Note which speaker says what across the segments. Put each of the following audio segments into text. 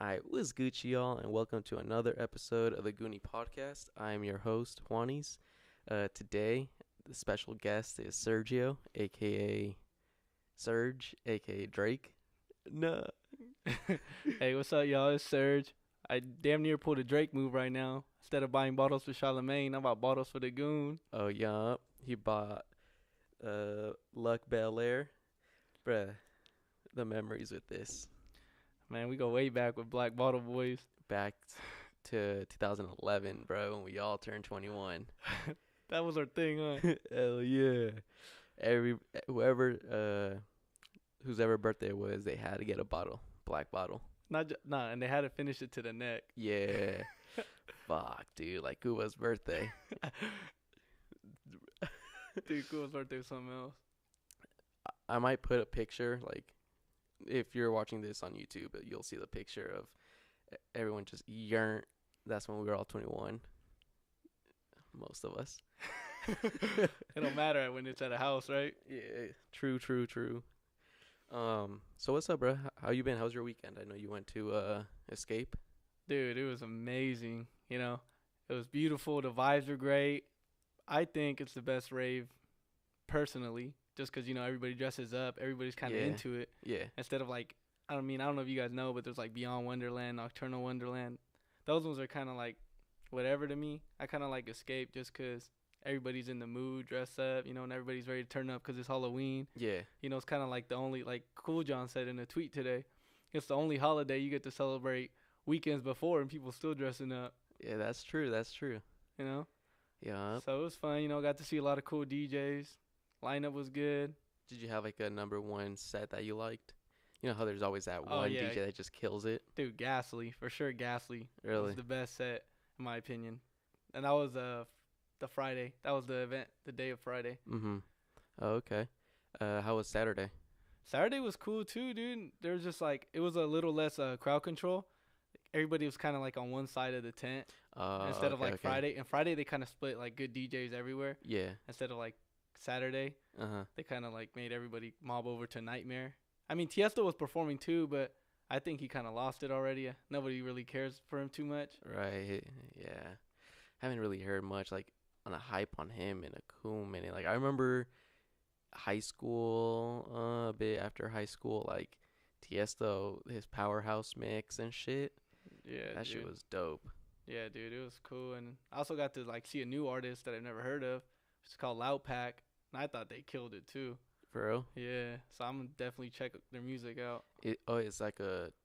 Speaker 1: Alright, what's Gucci, y'all, and welcome to another episode of the Goonie Podcast. I am your host, Juanis. Today, the special guest is Sergio, aka Serge, aka Drake. No.
Speaker 2: Hey, what's up, y'all? It's Serge. I damn near pulled a Drake move right now. Instead of buying bottles for Charlemagne, I bought bottles for the Goon.
Speaker 1: Oh, yeah. He bought Luck Bel Air. Bruh, the memories with this.
Speaker 2: Man, we go way back with Black Bottle Boys.
Speaker 1: Back to 2011, bro, when we all turned 21.
Speaker 2: That was our thing, huh?
Speaker 1: Hell yeah. Whose ever birthday it was, they had to get a bottle. Black bottle.
Speaker 2: And they had to finish it to the neck.
Speaker 1: Yeah. Fuck, dude. Like, Kuba's birthday.
Speaker 2: Dude, Kuba's birthday was something else.
Speaker 1: I might put a picture, like, if you're watching this on YouTube, you'll see the picture of everyone just yearned. That's when we were all 21. Most of us.
Speaker 2: It don't matter when it's at a house, right?
Speaker 1: Yeah. True. So what's up, bro? How you been? How's your weekend? I know you went to Escape.
Speaker 2: Dude, it was amazing. You know, it was beautiful. The vibes were great. I think it's the best rave, personally, just because, you know, everybody dresses up. Everybody's kind of into it.
Speaker 1: Yeah.
Speaker 2: Instead of, like, I don't know if you guys know, but there's, like, Beyond Wonderland, Nocturnal Wonderland. Those ones are kind of, like, whatever to me. I kind of like Escape just because everybody's in the mood, dress up, you know, and everybody's ready to turn up because it's Halloween.
Speaker 1: Yeah.
Speaker 2: You know, it's kind of like the only, like Cool John said in a tweet today, it's the only holiday you get to celebrate weekends before and people still dressing up.
Speaker 1: Yeah, that's true.
Speaker 2: You know?
Speaker 1: Yeah.
Speaker 2: So it was fun, you know, got to see a lot of cool DJs. Lineup was good.
Speaker 1: Did you have, like, a number one set that you liked? You know how there's always that one DJ that just kills it?
Speaker 2: Dude, Ghastly. For sure, Ghastly.
Speaker 1: Really?
Speaker 2: Was the best set, in my opinion. And that was the Friday. That was the event, the day of Friday.
Speaker 1: Mm-hmm. Oh, okay. How was Saturday?
Speaker 2: Saturday was cool, too, dude. There was just, like, it was a little less crowd control. Everybody was kind of, like, on one side of the tent instead of, like, Friday. And Friday, they kind of split, like, good DJs everywhere.
Speaker 1: Yeah.
Speaker 2: Instead of, like, Saturday.
Speaker 1: Uh-huh.
Speaker 2: They kind of, like, made everybody mob over to Nightmare. I mean, Tiesto was performing, too, but I think he kind of lost it already. Nobody really cares for him too much.
Speaker 1: Right. Yeah. Haven't really heard much, like, on a hype on him in a cool minute. Like, I remember high school, a bit after high school, like, Tiesto, his Powerhouse mix and shit.
Speaker 2: Yeah,
Speaker 1: that shit was dope.
Speaker 2: Yeah, dude, it was cool. And I also got to, like, see a new artist that I've never heard of. It's called Loud Pack. And I thought they killed it, too.
Speaker 1: For real?
Speaker 2: Yeah. So I'm going to definitely check their music out.
Speaker 1: It's like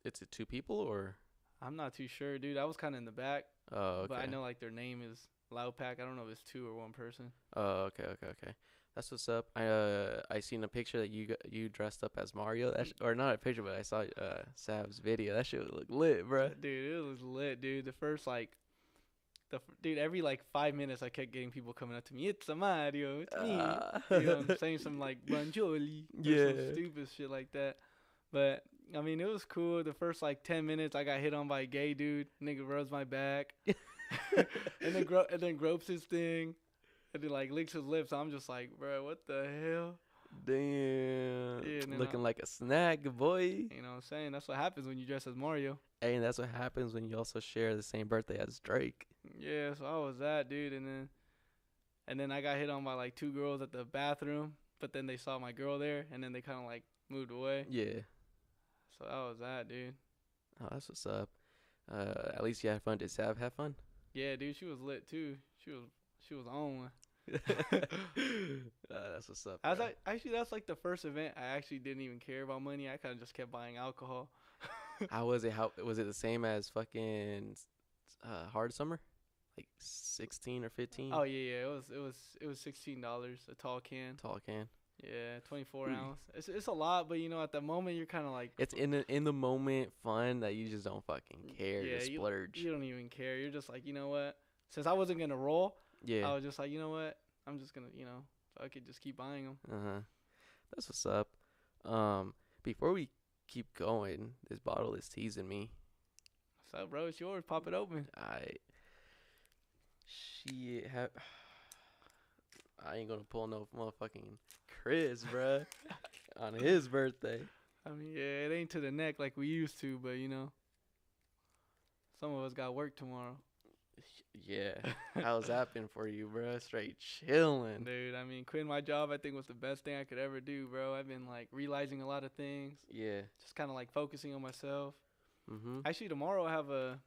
Speaker 1: it's a two people, or?
Speaker 2: I'm not too sure, dude. I was kind of in the back.
Speaker 1: Oh, okay.
Speaker 2: But I know, like, their name is Loud Pack. I don't know if it's two or one person.
Speaker 1: Oh, okay. That's what's up. I seen a picture that you dressed up as Mario. Or not a picture, but I saw Sav's video. That shit look lit, bro.
Speaker 2: Dude, it was lit, dude. The first, like, every, like, 5 minutes I kept getting people coming up to me. It's a Mario. It's me. You know, I'm saying some, like, Bonjoli.
Speaker 1: Yeah.
Speaker 2: Some stupid shit like that. But, I mean, it was cool. The first, like, 10 minutes, I got hit on by a gay dude. Nigga rubs my back. and then gropes his thing. And then, like, licks his lips. I'm just like, bro, what the hell?
Speaker 1: Damn.
Speaker 2: Yeah,
Speaker 1: looking like a snack, boy.
Speaker 2: You know what I'm saying? That's what happens when you dress as Mario.
Speaker 1: Hey, and that's what happens when you also share the same birthday as Drake.
Speaker 2: Yeah, so I was that, dude. And then I got hit on by, like, two girls at the bathroom. But then they saw my girl there. And then they kind of, like, moved away.
Speaker 1: Yeah.
Speaker 2: So that was that, dude.
Speaker 1: Oh, that's what's up. At least you had fun. Did Sav have fun?
Speaker 2: Yeah, dude, she was lit too. She was on one.
Speaker 1: That's what's up.
Speaker 2: Actually, that's like the first event I actually didn't even care about money. I kind of just kept buying alcohol.
Speaker 1: How was it? How was it the same as fucking Hard Summer? Like 16 or 15?
Speaker 2: Oh yeah. It was $16 a tall can.
Speaker 1: Tall can.
Speaker 2: Yeah, 24 ounce. It's a lot, but you know, at the moment you're kind of like,
Speaker 1: it's in the moment fun that you just don't fucking care. Yeah, you splurge.
Speaker 2: You don't even care. You're just like, you know what? Since I wasn't gonna roll,
Speaker 1: yeah,
Speaker 2: I was just like, you know what? I'm just gonna, you know, I could just keep buying them.
Speaker 1: That's what's up. Before we keep going, this bottle is teasing me.
Speaker 2: What's up, bro? It's yours. Pop it open.
Speaker 1: I ain't gonna pull no motherfucking Chris, bruh, on his birthday.
Speaker 2: I mean, yeah, it ain't to the neck like we used to, but, you know. some of us got work tomorrow.
Speaker 1: Yeah. How's that been for you, bro? Straight chilling.
Speaker 2: Dude, I mean, quitting my job, I think was the best thing I could ever do, bro. I've been like realizing a lot of things.
Speaker 1: Yeah.
Speaker 2: Just kind of like focusing on myself.
Speaker 1: Mhm.
Speaker 2: Actually, tomorrow I have a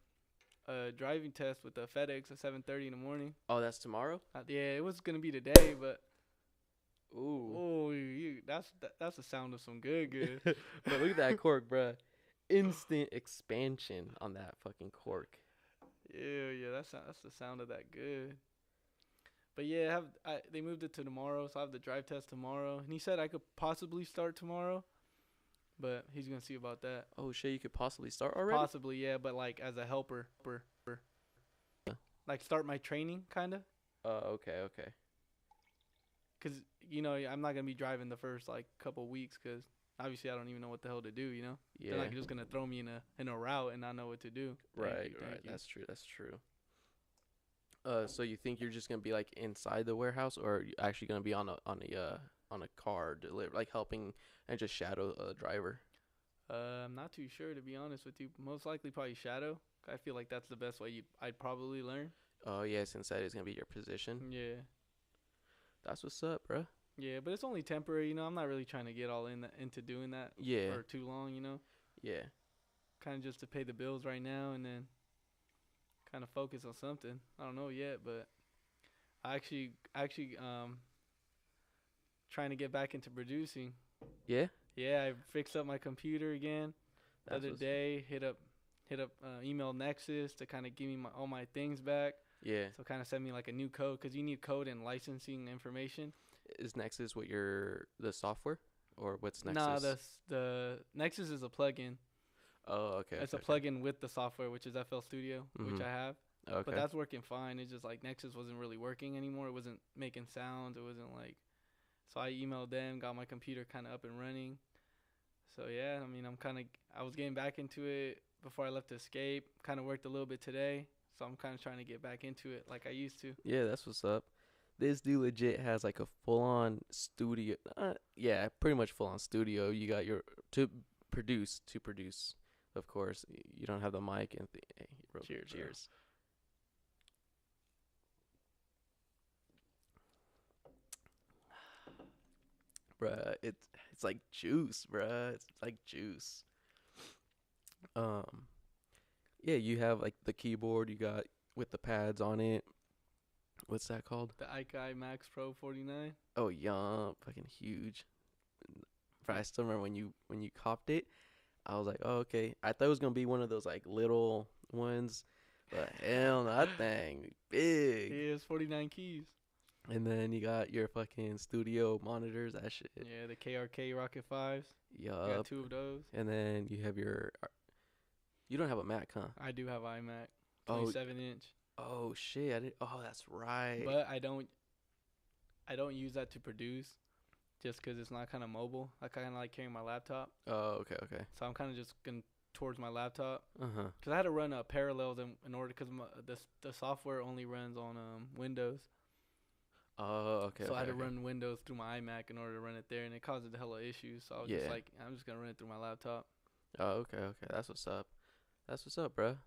Speaker 2: driving test with the FedEx at 7:30 in the morning.
Speaker 1: Oh, that's tomorrow?
Speaker 2: Yeah, it was gonna be today, but
Speaker 1: Ooh.
Speaker 2: that's the sound of some good.
Speaker 1: But look at that cork, bro. Instant expansion on that fucking cork.
Speaker 2: Yeah, that's the sound of that good. But yeah, they moved it to tomorrow, so I have the drive test tomorrow. And he said I could possibly start tomorrow, but he's gonna see about that.
Speaker 1: Oh shit, you could possibly start already?
Speaker 2: Possibly, yeah, but like as a helper, like start my training, kinda.
Speaker 1: Oh, okay.
Speaker 2: Cause you know I'm not gonna be driving the first like couple weeks, cause obviously I don't even know what the hell to do. You know,
Speaker 1: Yeah.
Speaker 2: they're like just gonna throw me in a route and not know what to do.
Speaker 1: Right. That's true. So you think you're just gonna be like inside the warehouse, or are you actually gonna be on a car deliver, like helping and just shadow a driver?
Speaker 2: I'm not too sure, to be honest with you. Most likely probably shadow. I feel like that's the best way I'd probably learn.
Speaker 1: Oh yeah, since that is gonna be your position.
Speaker 2: Yeah.
Speaker 1: That's what's up, bro.
Speaker 2: Yeah, but it's only temporary. You know, I'm not really trying to get all into doing that
Speaker 1: Yeah.
Speaker 2: for too long. You know,
Speaker 1: Yeah.
Speaker 2: kind of just to pay the bills right now, and then kind of focus on something. I don't know yet, but I actually trying to get back into producing.
Speaker 1: Yeah.
Speaker 2: Yeah, I fixed up my computer again the
Speaker 1: That's
Speaker 2: other day. Hit up email Nexus to kind of give me all my things back.
Speaker 1: Yeah.
Speaker 2: So kind of send me like a new code, because you need code and licensing information.
Speaker 1: Is Nexus the software, or what's Nexus?
Speaker 2: Nah, the Nexus is a plugin.
Speaker 1: Oh, okay.
Speaker 2: It's
Speaker 1: okay,
Speaker 2: a plugin with the software, which is FL Studio, which
Speaker 1: Mhm.
Speaker 2: I have.
Speaker 1: Okay.
Speaker 2: But that's working fine. It's just like Nexus wasn't really working anymore. It wasn't making sounds. It wasn't like. So I emailed them, got my computer kind of up and running. So yeah, I mean, I was getting back into it before I left to escape. Kind of worked a little bit today. So I'm kind of trying to get back into it like I used to.
Speaker 1: Yeah, that's what's up. This dude legit has like a full-on studio. Yeah, pretty much full-on studio. You got your to produce, of course. You don't have the mic and hey,
Speaker 2: Cheers, bro.
Speaker 1: Cheers. Bruh, it's like juice, bruh. It's like juice. Yeah, you have like the keyboard you got with the pads on it. What's that called?
Speaker 2: The Ikai Max Pro 49.
Speaker 1: Oh, yeah, fucking huge. But I still remember when you copped it, I was like, oh, okay. I thought it was gonna be one of those like little ones, but hell no, that thing big.
Speaker 2: Yeah, it's 49 keys.
Speaker 1: And then you got your fucking studio monitors, that shit.
Speaker 2: Yeah, the KRK Rocket 5s.
Speaker 1: Yup.
Speaker 2: Got 2 of those.
Speaker 1: And then you have you don't have a Mac, huh?
Speaker 2: I do have iMac,
Speaker 1: Oh.
Speaker 2: 27-inch.
Speaker 1: Oh shit! I did. Oh, that's right.
Speaker 2: But I don't use that to produce, just 'cause it's not kind of mobile. I kind of like carrying my laptop.
Speaker 1: Oh, okay.
Speaker 2: So I'm kind of just going towards my laptop.
Speaker 1: 'Cause
Speaker 2: I had to run parallels in order, 'cause the software only runs on Windows.
Speaker 1: Oh, okay.
Speaker 2: So I had to
Speaker 1: okay.
Speaker 2: run Windows through my iMac in order to run it there, and it caused a hella issues. So I was just
Speaker 1: Yeah.
Speaker 2: like, I'm just gonna run it through my laptop.
Speaker 1: Oh, okay. That's what's up. That's what's up, bruh.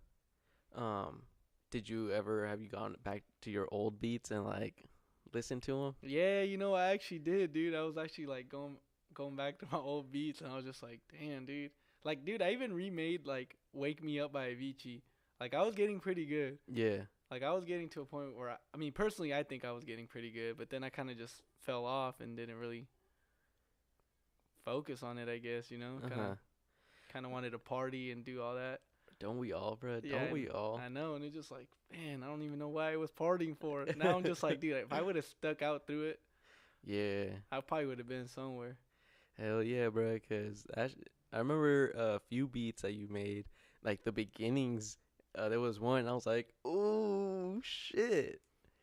Speaker 1: Have you gone back to your old beats and like listened to them?
Speaker 2: Yeah, you know, I actually did, dude. I was actually like going back to my old beats, and I was just like, damn, dude. Like, dude, I even remade like "Wake Me Up" by Avicii. Like, I was getting pretty good.
Speaker 1: Yeah.
Speaker 2: Like, I was getting to a point where I mean, personally, I think I was getting pretty good, but then I kind of just fell off and didn't really focus on it, I guess, you know? Kind of wanted to party and do all that.
Speaker 1: Don't we all, bro?
Speaker 2: Yeah,
Speaker 1: Don't we all?
Speaker 2: I know, and it's just like, man, I don't even know why I was partying for. Now I'm just like, dude, if I would have stuck out through it,
Speaker 1: Yeah.
Speaker 2: I probably would have been somewhere.
Speaker 1: Hell yeah, bro. 'Cause I remember a few beats that you made, like the beginnings. There was one I was like, oh shit,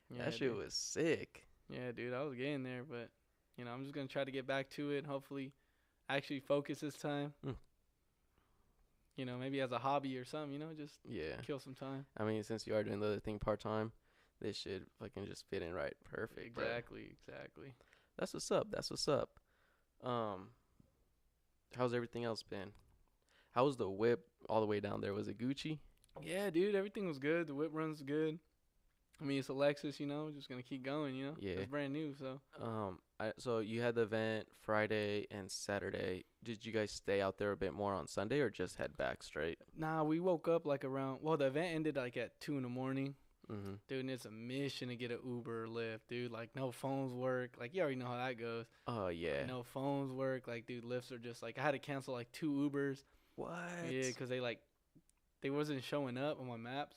Speaker 2: Yeah,
Speaker 1: that shit
Speaker 2: dude.
Speaker 1: was sick.
Speaker 2: Yeah, dude, I was getting there, but you know, I'm just gonna try to get back to it. Hopefully, actually focus this time. You know, maybe as a hobby or something. You know, just
Speaker 1: Yeah.
Speaker 2: kill some time.
Speaker 1: I mean, since you are doing the other thing part time, this should fucking just fit in right perfect. Bro.
Speaker 2: Exactly.
Speaker 1: That's what's up. How's everything else been? How was the whip all the way down there? Was it Gucci?
Speaker 2: Yeah, dude, everything was good. The whip run's good. I mean, it's a Lexus, just gonna keep going,
Speaker 1: Yeah.
Speaker 2: It's brand new, so.
Speaker 1: So you had the event Friday and Saturday. Did you guys stay out there a bit more on Sunday or just head back straight?
Speaker 2: Nah, we woke up like around. Well, the event ended like at 2 in the morning.
Speaker 1: Mm-hmm.
Speaker 2: Dude, and it's a mission to get an Uber or Lyft, dude. Like, no phones work. Like, you already know how that goes.
Speaker 1: Oh yeah.
Speaker 2: No phones work. Like, dude, Lyfts are just like, I had to cancel like 2 Ubers.
Speaker 1: What?
Speaker 2: Yeah, because they wasn't showing up on my maps,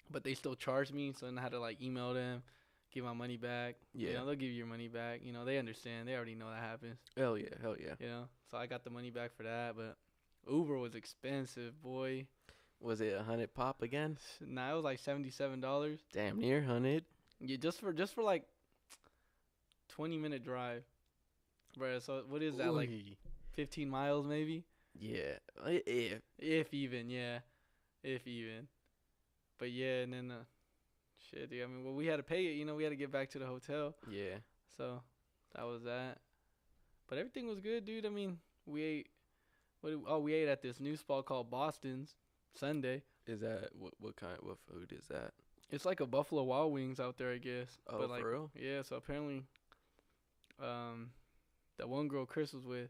Speaker 2: but they still charged me. So then I had to like email them, give my money back.
Speaker 1: Yeah.
Speaker 2: They'll give you your money back. They understand. They already know that happens.
Speaker 1: Hell yeah. Hell yeah.
Speaker 2: So I got the money back for that, but Uber was expensive, boy.
Speaker 1: Was it 100 pop again?
Speaker 2: Nah, it was like $77.
Speaker 1: Damn near 100.
Speaker 2: Yeah, just for like 20-minute drive, bro. So what is that, like 15 miles maybe?
Speaker 1: Yeah,
Speaker 2: If even, yeah, if even. But yeah, and then shit, dude. I mean, well, we had to pay it. We had to get back to the hotel.
Speaker 1: Yeah.
Speaker 2: So that was that. But everything was good, dude. I mean, we ate. We ate at this new spot called Boston's Sunday.
Speaker 1: Is that what food is that?
Speaker 2: It's like a Buffalo Wild Wings out there, I guess.
Speaker 1: Oh,
Speaker 2: but like,
Speaker 1: for real?
Speaker 2: Yeah. So apparently, that one girl Chris was with,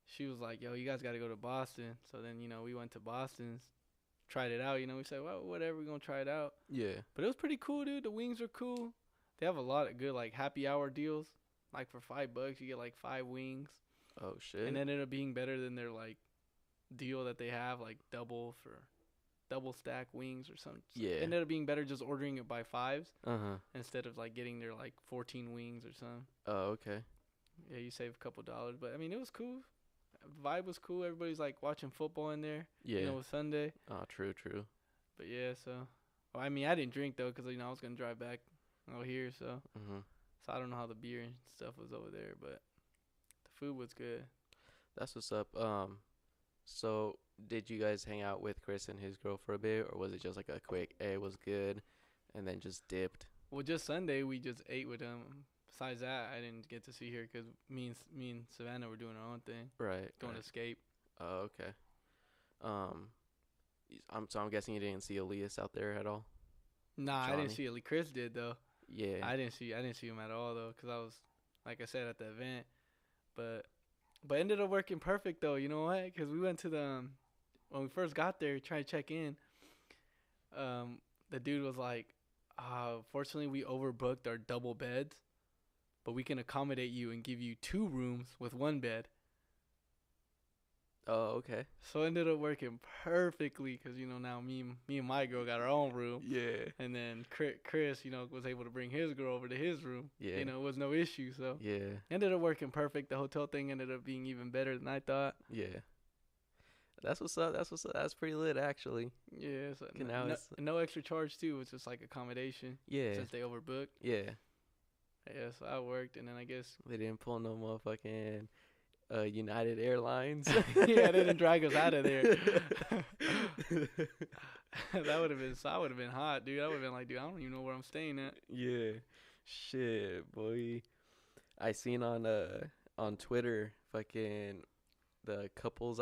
Speaker 2: she was like, "Yo, you guys got to go to Boston." So then, we went to Boston's, tried it out. We said, "Well, whatever, we're gonna try it out."
Speaker 1: Yeah.
Speaker 2: But it was pretty cool, dude. The wings are cool. They have a lot of good like happy hour deals. Like for $5, you get like 5 wings.
Speaker 1: Oh shit.
Speaker 2: And then it ended up being better than their like deal that they have, like double stack wings or something.
Speaker 1: Yeah.
Speaker 2: It ended up being better just ordering it by 5s.
Speaker 1: Instead
Speaker 2: of like getting their like 14 wings or something.
Speaker 1: Oh, okay.
Speaker 2: Yeah, you save a couple dollars, but I mean it was cool. The vibe was cool. Everybody's like watching football in there.
Speaker 1: Yeah.
Speaker 2: It was Sunday.
Speaker 1: Oh, true.
Speaker 2: But yeah, so. Well, I mean, I didn't drink though, cause I was gonna drive back out here, so. So I don't know how the beer and stuff was over there, but the food was good.
Speaker 1: That's what's up. So did you guys hang out with Chris and his girl for a bit, or was it just like a quick, hey, it was good, and then just dipped?
Speaker 2: Well, just Sunday we just ate with them. Besides that, I didn't get to see her because me and Savannah were doing our own thing.
Speaker 1: Right.
Speaker 2: Going to Escape.
Speaker 1: Oh, okay. I'm guessing you didn't see Elias out there at all.
Speaker 2: Nah,
Speaker 1: Johnny?
Speaker 2: I didn't see Elias. Chris did though.
Speaker 1: Yeah.
Speaker 2: I didn't see him at all though, cause I was, like I said, at the event. But ended up working perfect though. You know what? Cause we went to when we first got there, trying to check in. The dude was like, fortunately we overbooked our double beds, but we can accommodate you and give you 2 rooms with 1 bed.
Speaker 1: Oh, okay.
Speaker 2: So it ended up working perfectly because, now me and my girl got our own room.
Speaker 1: Yeah.
Speaker 2: And then Chris, was able to bring his girl over to his room.
Speaker 1: Yeah.
Speaker 2: It was no issue. So
Speaker 1: yeah.
Speaker 2: Ended up working perfect. The hotel thing ended up being even better than I thought.
Speaker 1: Yeah. That's what's up. That's pretty lit, actually.
Speaker 2: Yeah. So
Speaker 1: no
Speaker 2: extra charge, too. It's just like accommodation.
Speaker 1: Yeah.
Speaker 2: Since they overbooked.
Speaker 1: Yeah.
Speaker 2: Yeah, so I worked. And then I guess.
Speaker 1: They didn't pull no motherfucking United Airlines.
Speaker 2: Yeah, they didn't drag us out of there. That would have been hot, dude. I would have been like, dude, I don't even know where I'm staying at.
Speaker 1: Yeah. Shit, boy. I seen on Twitter fucking the couples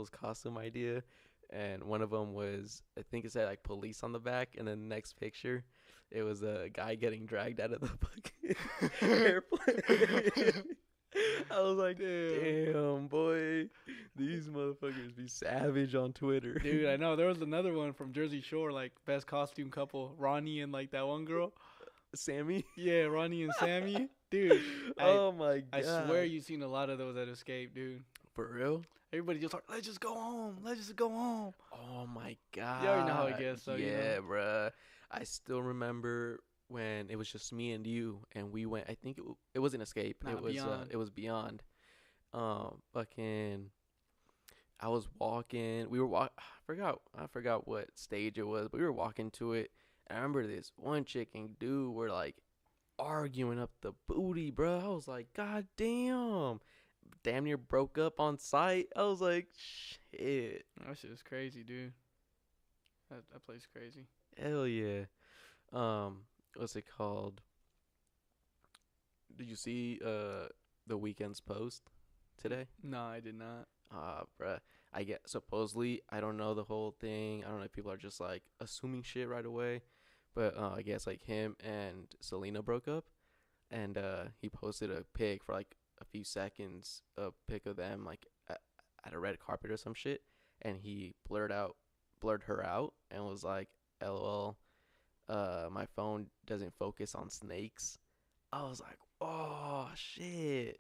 Speaker 1: costume idea, and one of them was, I think it said like police on the back, and then the next picture it was a guy getting dragged out of the fucking airplane. I was like, damn, boy, these motherfuckers be savage on Twitter.
Speaker 2: Dude, I know. There was another one from Jersey Shore, like best costume couple, Ronnie and like that one girl.
Speaker 1: Sammy?
Speaker 2: Yeah, Ronnie and Sammy. Dude.
Speaker 1: Oh my god.
Speaker 2: I swear you've seen a lot of those at Escape, dude.
Speaker 1: For real?
Speaker 2: Everybody just like, let's just go home. Let's just go home.
Speaker 1: Oh my god.
Speaker 2: You already know how it gets, so
Speaker 1: yeah, bruh. I still remember when it was just me and you, and we went. I think it wasn't Escape.
Speaker 2: Nah,
Speaker 1: it was
Speaker 2: Beyond.
Speaker 1: It was Beyond. Fucking. I was walking. We were I forgot what stage it was, but we were walking to it. And I remember this one chick and dude were like arguing up the booty, bro. I was like, god damn near broke up on sight. I was like, shit.
Speaker 2: That shit is crazy, dude. That place crazy.
Speaker 1: Hell yeah. What's it called? Did you see the Weeknd's post today?
Speaker 2: No, I did not.
Speaker 1: Bruh. I get supposedly, I don't know the whole thing. I don't know if people are just like assuming shit right away, but I guess like him and Selena broke up, and he posted a pic for like a few seconds, a pic of them like at a red carpet or some shit, and he blurred her out, and was like, "LOL, my phone doesn't focus on snakes." I was like, "Oh shit."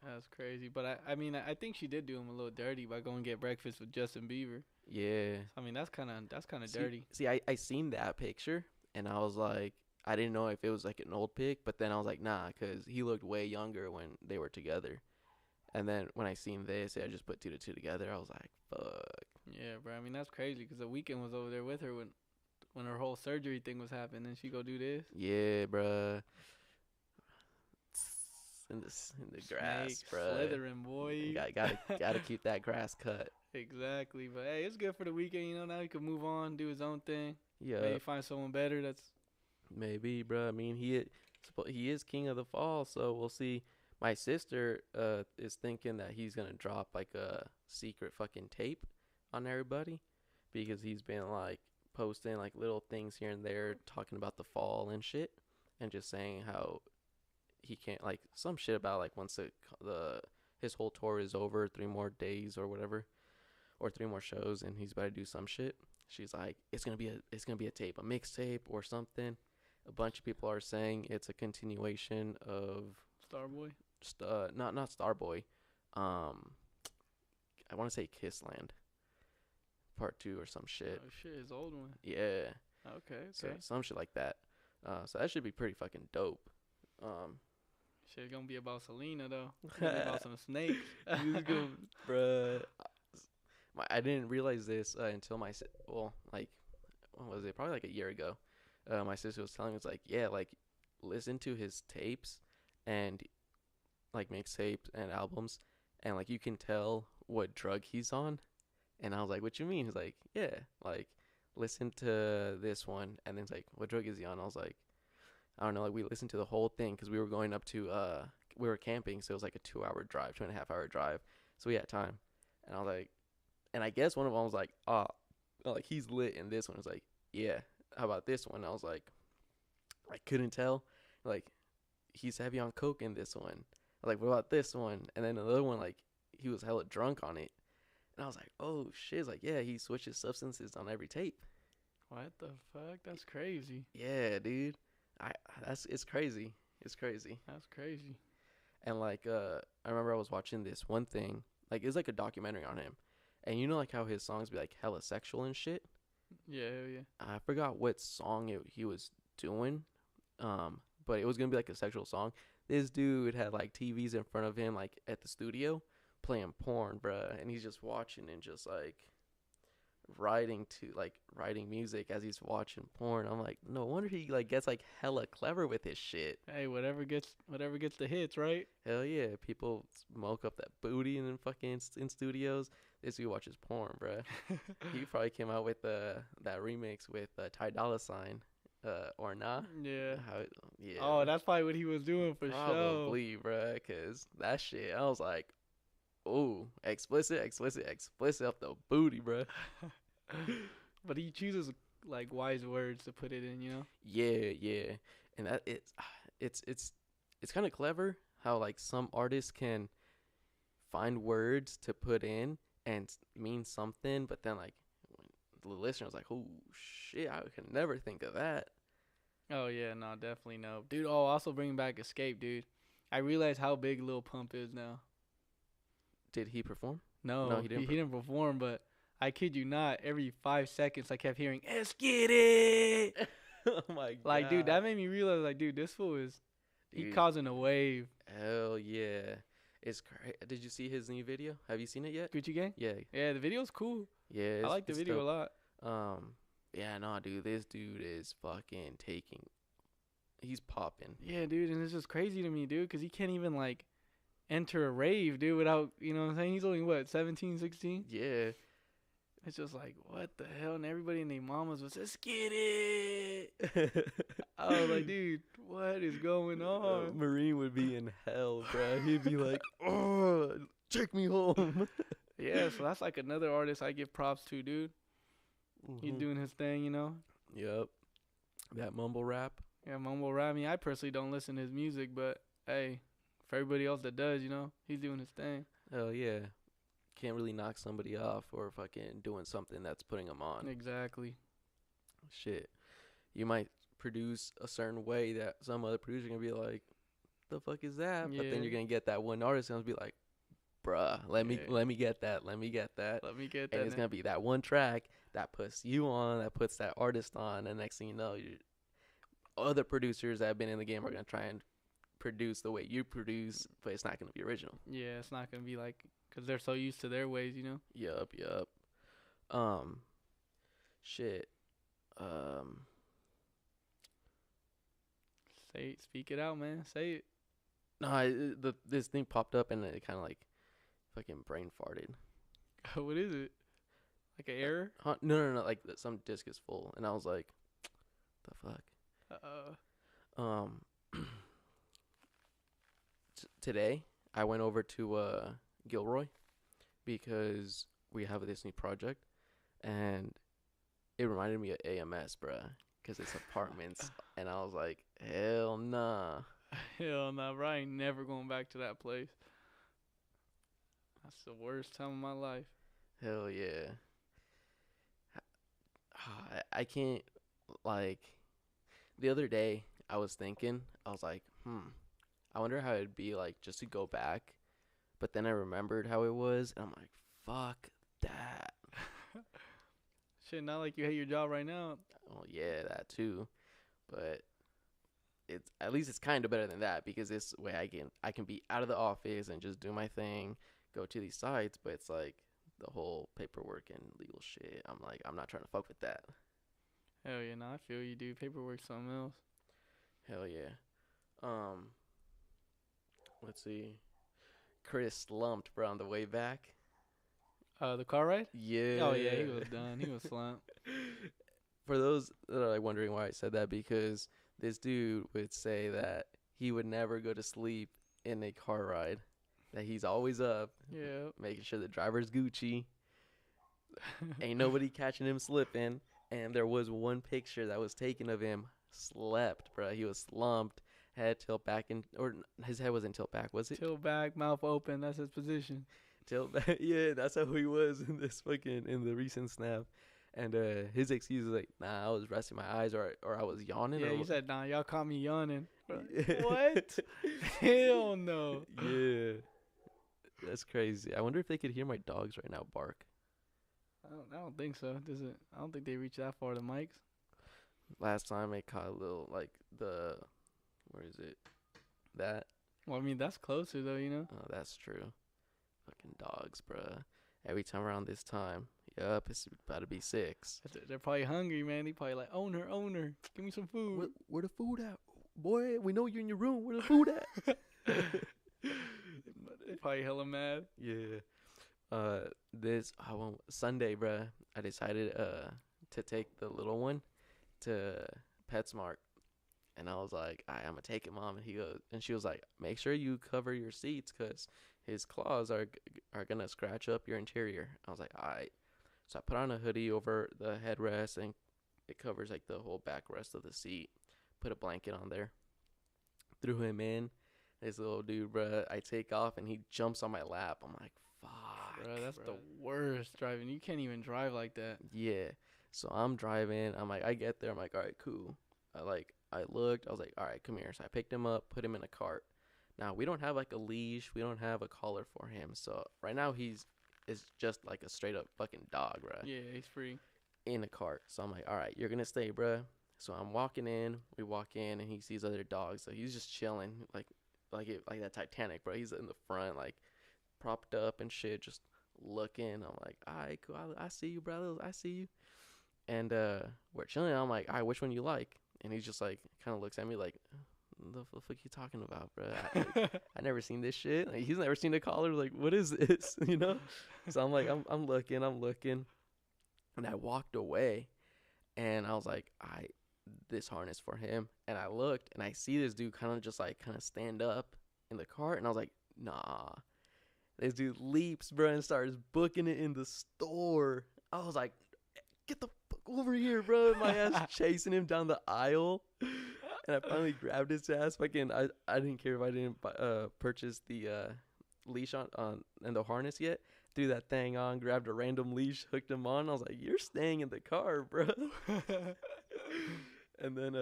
Speaker 2: That's crazy. But I mean, I think she did do him a little dirty by going get breakfast with Justin Bieber.
Speaker 1: Yeah.
Speaker 2: I mean, that's kind of dirty.
Speaker 1: See, I seen that picture, and I was like, I didn't know if it was like an old pic, but then I was like, nah, because he looked way younger when they were together. And then when I seen this, I just put two to two together. I was like, fuck.
Speaker 2: Yeah, bro. I mean, that's crazy because the weekend was over there with her when her whole surgery thing was happening, and she go do this.
Speaker 1: Yeah, bruh. In the grass,
Speaker 2: Snake
Speaker 1: bruh.
Speaker 2: slithering, boy.
Speaker 1: Gotta keep that grass cut.
Speaker 2: Exactly. But hey, it's good for the weekend. You know, now he can move on, do his own thing.
Speaker 1: Yeah.
Speaker 2: Maybe find someone better. That's
Speaker 1: Maybe, bruh. I mean, he is king of the fall, so we'll see. My sister is thinking that he's gonna drop like a secret fucking tape on everybody, because he's been like posting like little things here and there talking about the fall and shit, and just saying how he can't, like, some shit about like once his whole tour is over, 3 more days or whatever, or 3 more shows, and he's about to do some shit. She's like, it's gonna be a tape, a mixtape or something. A bunch of people are saying it's a continuation of
Speaker 2: Starboy.
Speaker 1: Not Starboy. I want to say Kissland Part 2 or some shit.
Speaker 2: Oh shit, his old one.
Speaker 1: Yeah.
Speaker 2: Okay.
Speaker 1: So some shit like that. So that should be pretty fucking dope.
Speaker 2: Shit gonna be about Selena though. It's gonna be about some snakes.
Speaker 1: Bruh. I didn't realize this until when was it? Probably like a year ago. My sister was telling me, it's like, yeah, like, listen to his tapes and like mixtapes and albums, and like you can tell what drug he's on. And I was like, what you mean? He's like, yeah, like, listen to this one, and then it's like, what drug is he on? I was like, I don't know, like, we listened to the whole thing because we were going up to we were camping, so it was like a 2-hour drive, 2.5-hour drive, so we had time. And I was like, and I guess one of them was like, like, he's lit in this one. It's like, yeah, how about this one? I was like, I couldn't tell. Like, he's heavy on coke in this one. I was like, what about this one? And then another one, like, he was hella drunk on it. And I was like, oh shit. It's like, yeah, he switches substances on every tape.
Speaker 2: What the fuck? That's crazy.
Speaker 1: Yeah, dude. It's crazy. It's crazy.
Speaker 2: That's crazy.
Speaker 1: And like, I remember I was watching this one thing. Like, it's like a documentary on him. And you know, like, how his songs be like hella sexual and shit.
Speaker 2: Yeah, yeah.
Speaker 1: I forgot what song he was doing, but it was gonna be like a sexual song. This dude had like TVs in front of him, like at the studio, playing porn, bruh, and he's just watching and just like writing music as he's watching porn. I'm like, no wonder he like gets like hella clever with his shit.
Speaker 2: Hey, whatever gets the hits, right?
Speaker 1: Hell yeah, people smoke up that booty and then fucking in studios. This dude watches porn, bruh. He probably came out with that remix with Ty Dolla $ign, or nah.
Speaker 2: Yeah.
Speaker 1: Yeah.
Speaker 2: Oh, that's probably what he was doing for sure.
Speaker 1: Probably, bruh, cause that shit, I was like, ooh, explicit up the booty, bruh.
Speaker 2: But he chooses like wise words to put it in, you know?
Speaker 1: Yeah, and that it's kind of clever how like some artists can find words to put in and mean something, but then like the listener's like, oh shit, I could never think of that.
Speaker 2: Oh yeah, no, definitely no, dude. Oh, also bringing back Escape, dude. I realized how big Lil Pump is now.
Speaker 1: Did he perform?
Speaker 2: No, he didn't perform, but I kid you not, every 5 seconds I kept hearing, "Let's get it."
Speaker 1: Oh my god.
Speaker 2: Like, dude, that made me realize, like, dude, this fool is he causing a wave.
Speaker 1: Hell yeah. It's great. Did you see his new video? Have you seen it yet?
Speaker 2: Gucci Gang?
Speaker 1: Yeah.
Speaker 2: Yeah, the video's cool.
Speaker 1: Yeah.
Speaker 2: I like the video
Speaker 1: dope.
Speaker 2: a lot.
Speaker 1: Yeah, no, dude, this dude is fucking he's popping.
Speaker 2: Yeah, dude, and it's just crazy to me, dude, because he can't even, like, enter a rave, dude, without, you know what I'm saying? He's only, what, 17, 16?
Speaker 1: Yeah.
Speaker 2: It's just like, what the hell? And everybody and their mamas was, let's get it. I was like, dude, what is going on?
Speaker 1: Marine would be in hell, bro. He'd be like, oh, take me home.
Speaker 2: Yeah, so that's like another artist I give props to, dude. He's
Speaker 1: Mm-hmm.
Speaker 2: doing his thing, you know.
Speaker 1: Yep. That mumble rap.
Speaker 2: Yeah, mumble rap. I mean, I personally don't listen to his music, but hey, for everybody else that does, you know, he's doing his thing.
Speaker 1: Hell yeah. Can't really knock somebody off for fucking doing something that's putting them on.
Speaker 2: Exactly.
Speaker 1: Shit. You might produce a certain way that some other producer can be like, the fuck is that? But then
Speaker 2: Yeah.
Speaker 1: you're gonna get that one artist gonna be like, bruh, let me get that. Let me get that.
Speaker 2: Let me get
Speaker 1: And
Speaker 2: that.
Speaker 1: it's gonna be that one track that puts you on, that puts that artist on, and next thing you know, other producers that have been in the game are gonna try and produce the way you produce, but it's not gonna be original.
Speaker 2: Yeah, it's not gonna be like, cause they're so used to their ways, you know.
Speaker 1: Yup. Um, shit.
Speaker 2: Say it, speak it out, man. Say it.
Speaker 1: No, this thing popped up and it kind of like fucking brain farted.
Speaker 2: What is it? Like an error?
Speaker 1: Huh? No. Like some disk is full, and I was like, the fuck. Um, today I went over to Gilroy because we have this new project, and it reminded me of AMS, bruh, because it's apartments, and I was like, hell nah.
Speaker 2: Hell no, bro. I ain't never going back to that place. That's the worst time of my life.
Speaker 1: Hell yeah. I can't, like, the other day I was thinking, I was like, I wonder how it'd be like just to go back. But then I remembered how it was, and I'm like, fuck that.
Speaker 2: Shit, not like you hate your job right now.
Speaker 1: Oh yeah, that too. But it's at least it's kind of better than that because this way I can be out of the office and just do my thing, go to these sites. But it's like the whole paperwork and legal shit. I'm like, I'm not trying to fuck with that.
Speaker 2: Hell yeah, no, I feel you, dude. Paperwork, something else.
Speaker 1: Hell yeah. Let's see. Chris slumped, bro, on the way back.
Speaker 2: The car ride?
Speaker 1: Yeah.
Speaker 2: Oh yeah, he was done. He was slumped.
Speaker 1: For those that are like wondering why I said that, because this dude would say that he would never go to sleep in a car ride. That he's always up,
Speaker 2: Yeah.
Speaker 1: making sure the driver's Gucci. Ain't nobody catching him slipping. And there was one picture that was taken of him slept, bro. He was slumped, head tilt back, or his head wasn't tilt back, was it?
Speaker 2: Tilt back, mouth open. That's his position.
Speaker 1: Tilt back. Yeah, that's how he was in the recent snap. And his excuse was like, nah, I was resting my eyes or I was yawning.
Speaker 2: Yeah,
Speaker 1: or
Speaker 2: he said, nah, y'all caught me yawning. What? Hell no.
Speaker 1: Yeah. That's crazy. I wonder if they could hear my dogs right now bark.
Speaker 2: I don't think so. I don't think they reach that far, the mics.
Speaker 1: Last time I caught a little, like, where is it? That.
Speaker 2: Well, I mean, that's closer, though, you know?
Speaker 1: Oh, that's true. Fucking dogs, bruh. Every time around this time. Yup, it's about to be 6.
Speaker 2: They're probably hungry, man. They probably like, owner, give me some food.
Speaker 1: Where the food at? Boy, we know you're in your room. Where the food at?
Speaker 2: They probably hella mad.
Speaker 1: Yeah. Sunday, bruh, I decided to take the little one to PetSmart, and I was like, I'm gonna take it, Mom. And she was like, make sure you cover your seats, cause his claws are gonna scratch up your interior. I was like, alright. So I put on a hoodie over the headrest, and it covers like the whole backrest of the seat. Put a blanket on there. Threw him in. This little dude, bruh, I take off and he jumps on my lap. I'm like, fuck.
Speaker 2: Bro, that's the worst driving. You can't even drive like that.
Speaker 1: Yeah. So I'm driving. I'm like, I get there. I'm like, all right, cool. I looked. I was like, all right, come here. So I picked him up, put him in a cart. Now, we don't have like a leash. We don't have a collar for him. So right now it's just like a straight up fucking dog, bruh.
Speaker 2: Yeah, he's free.
Speaker 1: In a cart. So I'm like, all right, you're going to stay, bruh. So I'm walking in. We walk in and he sees other dogs. So he's just chilling like that Titanic, bro. He's in the front, like propped up and shit, just looking. I'm like, all right, cool. I see you, brother. I see you. And we're chilling. I'm like, all right, which one you like? And he's just like, kind of looks at me like, the fuck you talking about, bro? I never seen this shit. Like, he's never seen a collar. Like, what is this? You know? So I'm like, I'm looking. And I walked away. And I was like, this harness for him. And I looked and I see this dude kind of stand up in the cart, and I was like, nah. This dude leaps, bro, and starts booking it in the store. I was like, get the fuck over here, bro. My ass chasing him down the aisle. And I finally grabbed his ass. Fucking, I didn't care if I didn't purchase the leash on and the harness yet. Threw that thing on, grabbed a random leash, hooked him on. I was like, you're staying in the car, bro. And then,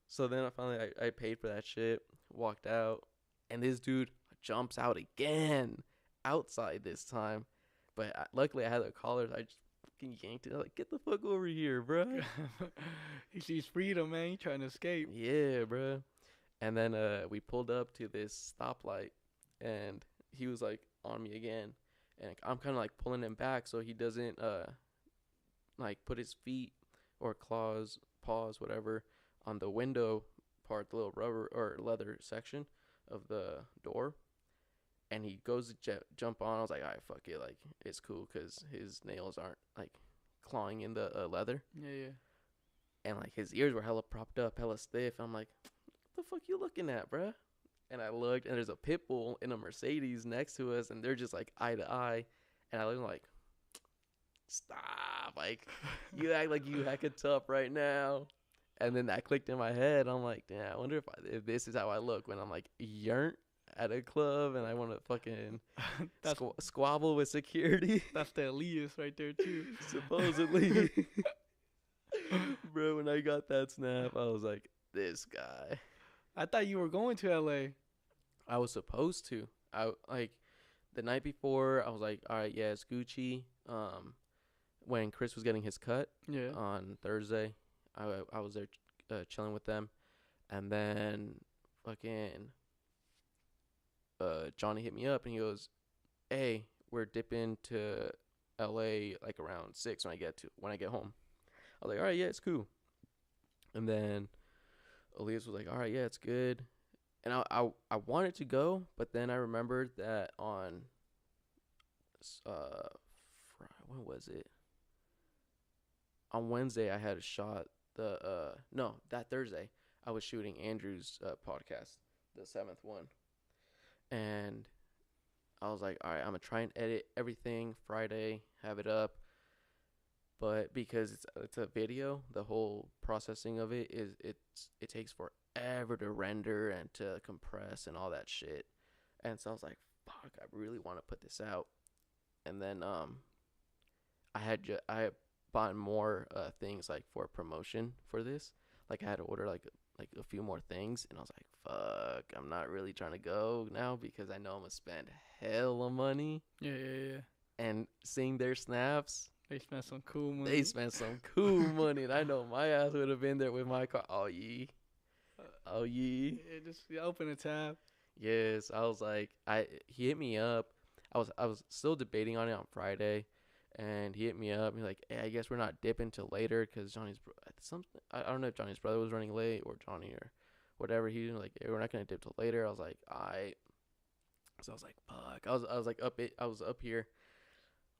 Speaker 1: so then I paid for that shit, walked out, and this dude jumps out again, outside this time. But luckily I had the collars. I just fucking yanked it. I was like, get the fuck over here, bro.
Speaker 2: He sees freedom, man. He trying to escape.
Speaker 1: Yeah, bro. And then we pulled up to this stoplight, and he was like on me again, and I'm kind of like pulling him back so he doesn't like put his feet or claws, paws, whatever, on the window part, the little rubber or leather section of the door. And he goes to jump on. I was like, all right, fuck it, like it's cool because his nails aren't like clawing in the leather.
Speaker 2: Yeah.
Speaker 1: And like his ears were hella propped up, hella stiff. I'm like, what the fuck you looking at, bruh? And I looked, and there's a pit bull in a Mercedes next to us, and they're just like eye to eye. And I looked like, stop, like you act like you hecka tough right now. And then that clicked in my head. I'm like, damn, I wonder if this is how I look when I'm like yernt at a club and I want to fucking squabble with security.
Speaker 2: That's the elitist right there too.
Speaker 1: Supposedly. Bro, when I got that snap, I was like, this guy.
Speaker 2: I thought you were going to LA.
Speaker 1: I was supposed to. I like the night before, I was like, all right, yeah, it's Gucci. When Chris was getting his cut on Thursday, I was there chilling with them. And then fucking Johnny hit me up and he goes, hey, we're dipping to LA like around 6 when I get home. I was like, all right, yeah, it's cool. And then Elias was like, all right, yeah, it's good. And I wanted to go, but then I remembered that on when was it? On Wednesday, I had a shot. That Thursday, I was shooting Andrew's podcast, the 7th one. And I was like, all right, I'm going to try and edit everything Friday, have it up. But because it's a video, the whole processing of it takes forever to render and to compress and all that shit. And so I was like, fuck, I really want to put this out. And then I had bought more things like for promotion for this. Like I had to order like a few more things, and I was like, fuck, I'm not really trying to go now because I know I'm gonna spend hella money.
Speaker 2: Yeah.
Speaker 1: And seeing their snaps,
Speaker 2: they spent some cool money. And I know my ass would have been there with my car. Oh yeah. Yeah, just open a tab.
Speaker 1: Yes, I was like, he hit me up. I was still debating on it on Friday, and he hit me up. He's like, hey, I guess we're not dipping till later because I don't know if Johnny's brother was running late or Johnny or whatever. He was like, hey, we're not gonna dip till later. I was like, alright. So I was like, fuck. I was up here.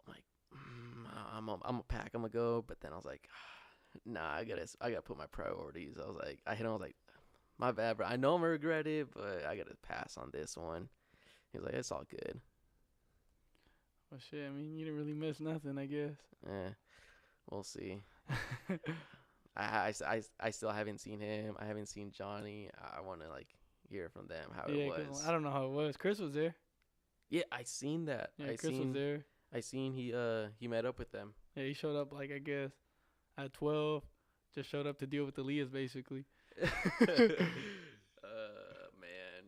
Speaker 1: I'm like, I'm a pack. I'm gonna go. But then I was like, nah, I gotta put my priorities. I hit him. I was like, my bad, bro. I know I'm gonna regret it, but I gotta pass on this one. He was like, it's all good.
Speaker 2: Well, shit. I mean, you didn't really miss nothing, I guess.
Speaker 1: We'll see. I still haven't seen him. I haven't seen Johnny. I want to like hear from them how it was.
Speaker 2: I don't know how it was. Chris was there.
Speaker 1: Yeah, I seen that.
Speaker 2: Yeah, Chris was there.
Speaker 1: I seen he met up with them.
Speaker 2: Yeah, he showed up like I guess at 12. Just showed up to deal with the Leahs basically.
Speaker 1: Man.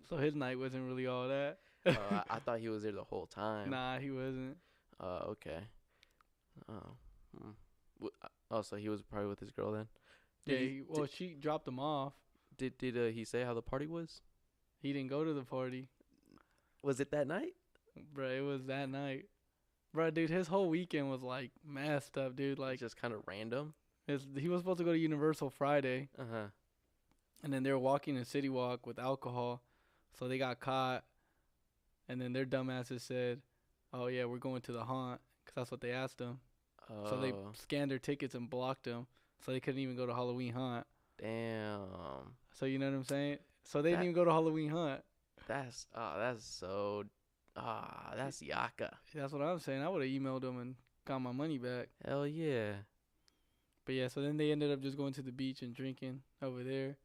Speaker 2: So his night wasn't really all that.
Speaker 1: I thought he was there the whole time.
Speaker 2: Nah, he wasn't.
Speaker 1: Okay. So he was probably with his girl then.
Speaker 2: She dropped him off.
Speaker 1: Did he say how the party was?
Speaker 2: He didn't go to the party.
Speaker 1: Was it that night?
Speaker 2: Bruh, it was that night. Bruh, dude, his whole weekend was like messed up, dude. Like
Speaker 1: just kind of random.
Speaker 2: He was supposed to go to Universal Friday.
Speaker 1: Uh-huh.
Speaker 2: And then they were walking in City Walk with alcohol, so they got caught. And then their dumbasses said, "Oh yeah, we're going to the haunt," because that's what they asked them. So they scanned their tickets and blocked them, so they couldn't even go to Halloween Haunt.
Speaker 1: Damn.
Speaker 2: So you know what I'm saying? So they didn't even go to Halloween Haunt.
Speaker 1: That's so Ah, that's yaka.
Speaker 2: That's what I'm saying. I would have emailed them and got my money back.
Speaker 1: Hell yeah.
Speaker 2: But yeah, so then they ended up just going to the beach and drinking over there.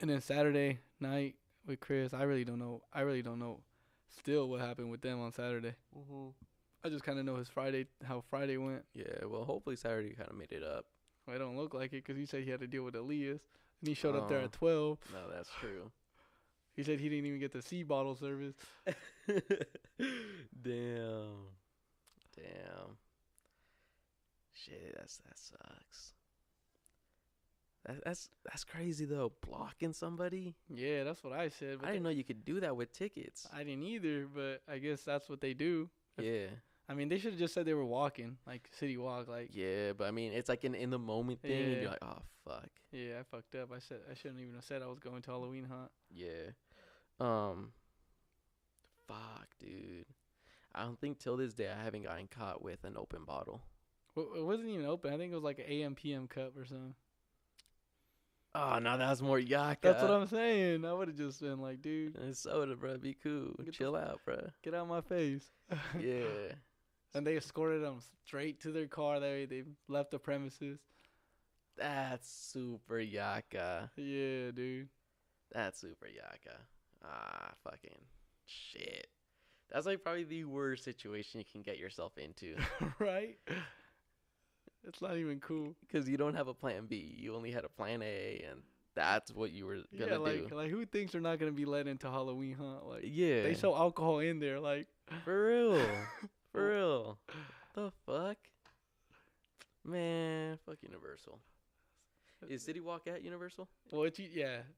Speaker 2: And then Saturday night with Chris, I really don't know still what happened with them on Saturday.
Speaker 1: Mm-hmm.
Speaker 2: I just kind of know how Friday went.
Speaker 1: Yeah, well, hopefully Saturday kind of made it up.
Speaker 2: I don't look like it because he said he had to deal with Elias. And he showed up there at 12.
Speaker 1: No, that's true.
Speaker 2: He said he didn't even get the sea bottle service.
Speaker 1: Damn. Shit, that sucks. That's crazy though. Blocking somebody.
Speaker 2: Yeah, that's what I said.
Speaker 1: But I didn't know you could do that with tickets.
Speaker 2: I didn't either, but I guess that's what they do.
Speaker 1: Yeah.
Speaker 2: I mean, they should have just said they were walking, like city walk, like.
Speaker 1: Yeah, but I mean, it's like an in the moment thing, and you're like, oh fuck.
Speaker 2: Yeah, I fucked up. I shouldn't even have said I was going to Halloween hunt.
Speaker 1: Yeah. Fuck, dude. I don't think till this day I haven't gotten caught with an open bottle.
Speaker 2: Well, it wasn't even open. I think it was like an AM PM cup or something.
Speaker 1: Oh, no, that's more yaka.
Speaker 2: That's what I'm saying. I would have just been like, dude.
Speaker 1: It's soda, bro. Be cool. Chill out, bro.
Speaker 2: Get out of my face.
Speaker 1: Yeah.
Speaker 2: And they escorted them straight to their car. They left the premises.
Speaker 1: That's super yaka.
Speaker 2: Yeah, dude.
Speaker 1: That's super yaka. Ah, fucking shit. That's like probably the worst situation you can get yourself into.
Speaker 2: Right? It's not even cool.
Speaker 1: Because you don't have a plan B. You only had a plan A, and that's what you were going to do.
Speaker 2: Like who thinks they're not going to be let into Halloween hunt? Like,
Speaker 1: yeah.
Speaker 2: They sell alcohol in there, like.
Speaker 1: For real. For real. The fuck? Man, fuck Universal. Is City Walk at Universal?
Speaker 2: Well,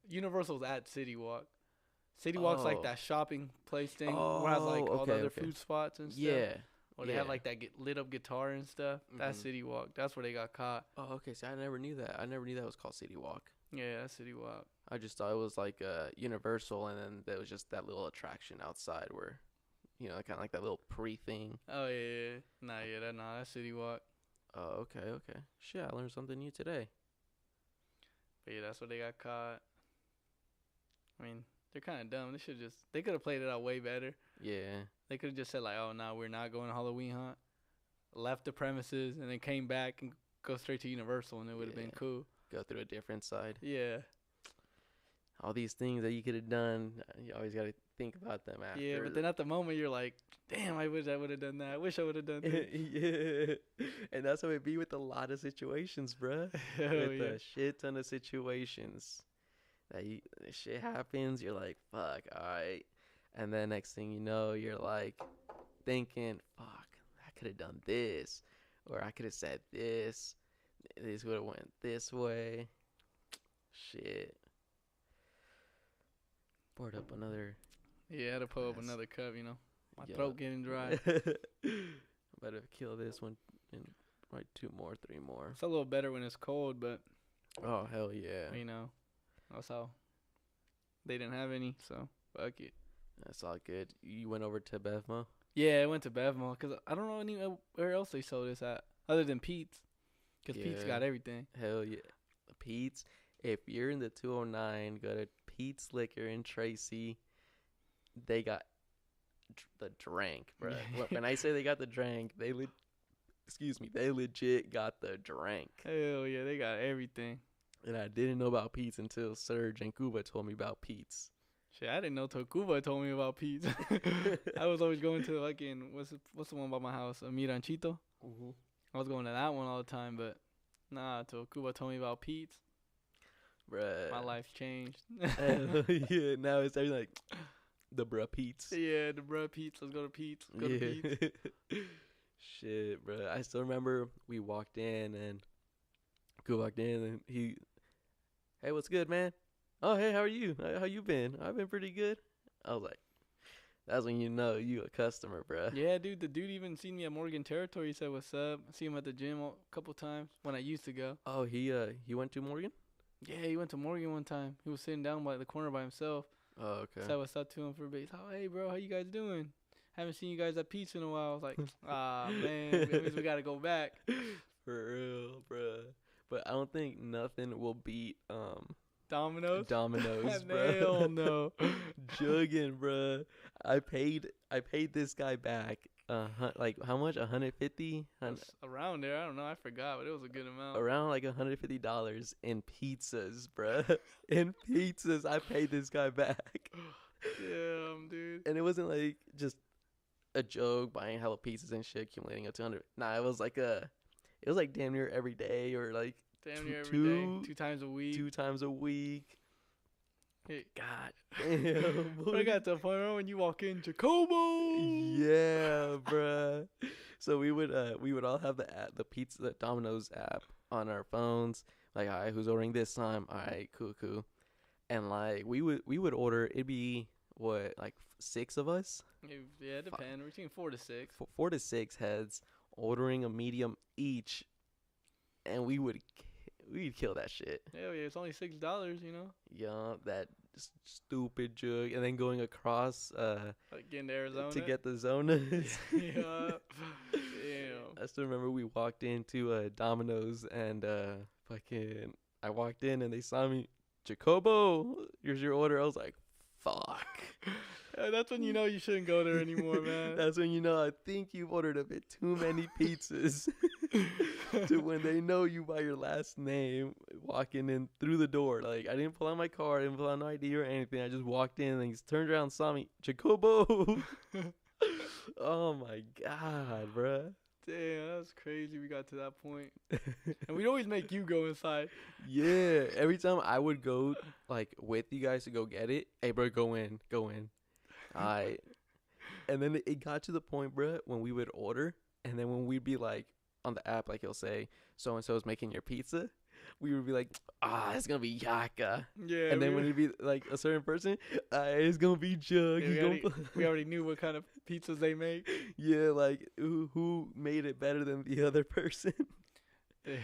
Speaker 2: Universal's at City Walk. City Walk's like that shopping place thing where it has like all the other food spots and stuff.
Speaker 1: Yeah.
Speaker 2: Where they have like that lit up guitar and stuff. Mm-hmm. That's City Walk. That's where they got caught.
Speaker 1: Oh, okay. See, I never knew that. I never knew that was called City Walk.
Speaker 2: Yeah, that's City Walk.
Speaker 1: I just thought it was like Universal, and then there was just that little attraction outside where, you know, kind of like that little pre-thing.
Speaker 2: Oh, yeah. That's City Walk.
Speaker 1: Oh, okay. Shit, I learned something new today.
Speaker 2: But yeah, that's where they got caught. I mean, they're kind of dumb. They could have played it out way better.
Speaker 1: Yeah.
Speaker 2: They could have just said like, oh, no, we're not going to Halloween hunt. Left the premises and then came back and go straight to Universal, and it would have been cool.
Speaker 1: Go through a different side.
Speaker 2: Yeah.
Speaker 1: All these things that you could have done, you always got to think about them after.
Speaker 2: Yeah, but then at the moment you're like, damn, I wish I would have done that. I wish I would have done that.
Speaker 1: Yeah. And that's how it be with a lot of situations, bruh. With a shit ton of situations. Shit happens, you're like, fuck, alright. And then next thing you know, you're like thinking, fuck, I could have done this. Or I could have said this. This would have went this way. Shit. Poured up another.
Speaker 2: Yeah, I had to pull up another cup, you know. My throat getting dry.
Speaker 1: Better kill this one and write 2 more, 3 more.
Speaker 2: It's a little better when it's cold, but.
Speaker 1: Oh, hell yeah.
Speaker 2: You know, that's how. They didn't have any, so fuck it.
Speaker 1: That's all good. You went over to Bevmo?
Speaker 2: Yeah, I went to Bevmo because I don't know anywhere else they sold this at other than Pete's. Because Pete's got everything.
Speaker 1: Hell yeah. Pete's. If you're in the 209, go to Pete's Liquor in Tracy. They got the drink, bro. When I say they got the drink, they legit got the drink.
Speaker 2: Hell yeah, they got everything.
Speaker 1: And I didn't know about Pete's until Serge and Cuba told me about Pete's.
Speaker 2: Shit, I didn't know till Cuba told me about Pete's. I was always going to what's the one by my house? Miranchito.
Speaker 1: Mm-hmm.
Speaker 2: I was going to that one all the time, but nah, till Cuba told me about Pete's.
Speaker 1: Bruh.
Speaker 2: My life changed.
Speaker 1: Yeah, now it's everything like the bruh Pete's.
Speaker 2: Yeah, the bruh Pete's. Let's go to Pete's. Go to Pete's.
Speaker 1: Shit, bruh. I still remember we walked in and Cuba walked in and he, hey, what's good, man? Oh, hey, how are you? How you been? I've been pretty good. I was like, that's when you know you a customer, bruh.
Speaker 2: Yeah, dude. The dude even seen me at Morgan Territory. He said, what's up? I see him at the gym a couple times when I used to go.
Speaker 1: Oh, he went to Morgan?
Speaker 2: Yeah, he went to Morgan one time. He was sitting down by the corner by himself.
Speaker 1: Oh, okay.
Speaker 2: Said what's up to him for a bit. He's like, hey, bro, how you guys doing? Haven't seen you guys at Pizza in a while. I was like, man, we got to go back.
Speaker 1: For real, bruh. But I don't think nothing will beat
Speaker 2: Domino's?
Speaker 1: Domino's, bro.
Speaker 2: Hell no.
Speaker 1: Jugging, bro. I paid this guy back. Like how much? 150.
Speaker 2: That's around there. I don't know. I forgot, but it was a good amount.
Speaker 1: Around like $150 in pizzas, bro. In pizzas, I paid this guy back.
Speaker 2: Damn, dude.
Speaker 1: And it wasn't like just a joke buying hella pizzas and shit, accumulating up to 100. Nah, it was like damn near every day or like
Speaker 2: Damn near every day. 2 times a week.
Speaker 1: 2 times a week.
Speaker 2: Hey.
Speaker 1: God damn.
Speaker 2: But I got to the point where when you walk in, Jacobo.
Speaker 1: Yeah, bruh. So we would all have the Domino's app on our phones. Like, all right, who's ordering this time? All right, cool. And like we would order. It'd be what, like 6 of us?
Speaker 2: Yeah, it depends. Between 4 to 6.
Speaker 1: 4 to 6 heads ordering a medium each, and we'd kill that shit.
Speaker 2: Hell yeah, it's only $6, you know.
Speaker 1: Yeah, that stupid jug, and then going across
Speaker 2: Like getting to Arizona
Speaker 1: to get the Zonas.
Speaker 2: Yeah. Damn.
Speaker 1: I still remember we walked into Domino's and I walked in and they saw me. Jacobo, here's your order. I was like, fuck.
Speaker 2: That's when you know you shouldn't go there anymore, man.
Speaker 1: That's when you know I think you've ordered a bit too many pizzas. To when they know you by your last name walking in through the door. Like, I didn't pull out my card, I didn't pull out no ID or anything. I just walked in and he turned around and saw me. Jacobo. Oh my God, bruh.
Speaker 2: Damn, that's crazy. We got to that point. And we'd always make you go inside.
Speaker 1: Yeah. Every time I would go like with you guys to go get it. Hey, bro, go in. Alright. And then it got to the point, bruh, when we would order, and then when we'd be like on the app, like he'll say, so and so is making your pizza. We would be like, it's gonna be Yaka.
Speaker 2: Yeah.
Speaker 1: And then when it'd be like a certain person, it's gonna be Jug.
Speaker 2: Yeah, we already knew what kind of pizzas they make.
Speaker 1: Yeah, like who made it better than the other person.
Speaker 2: Damn.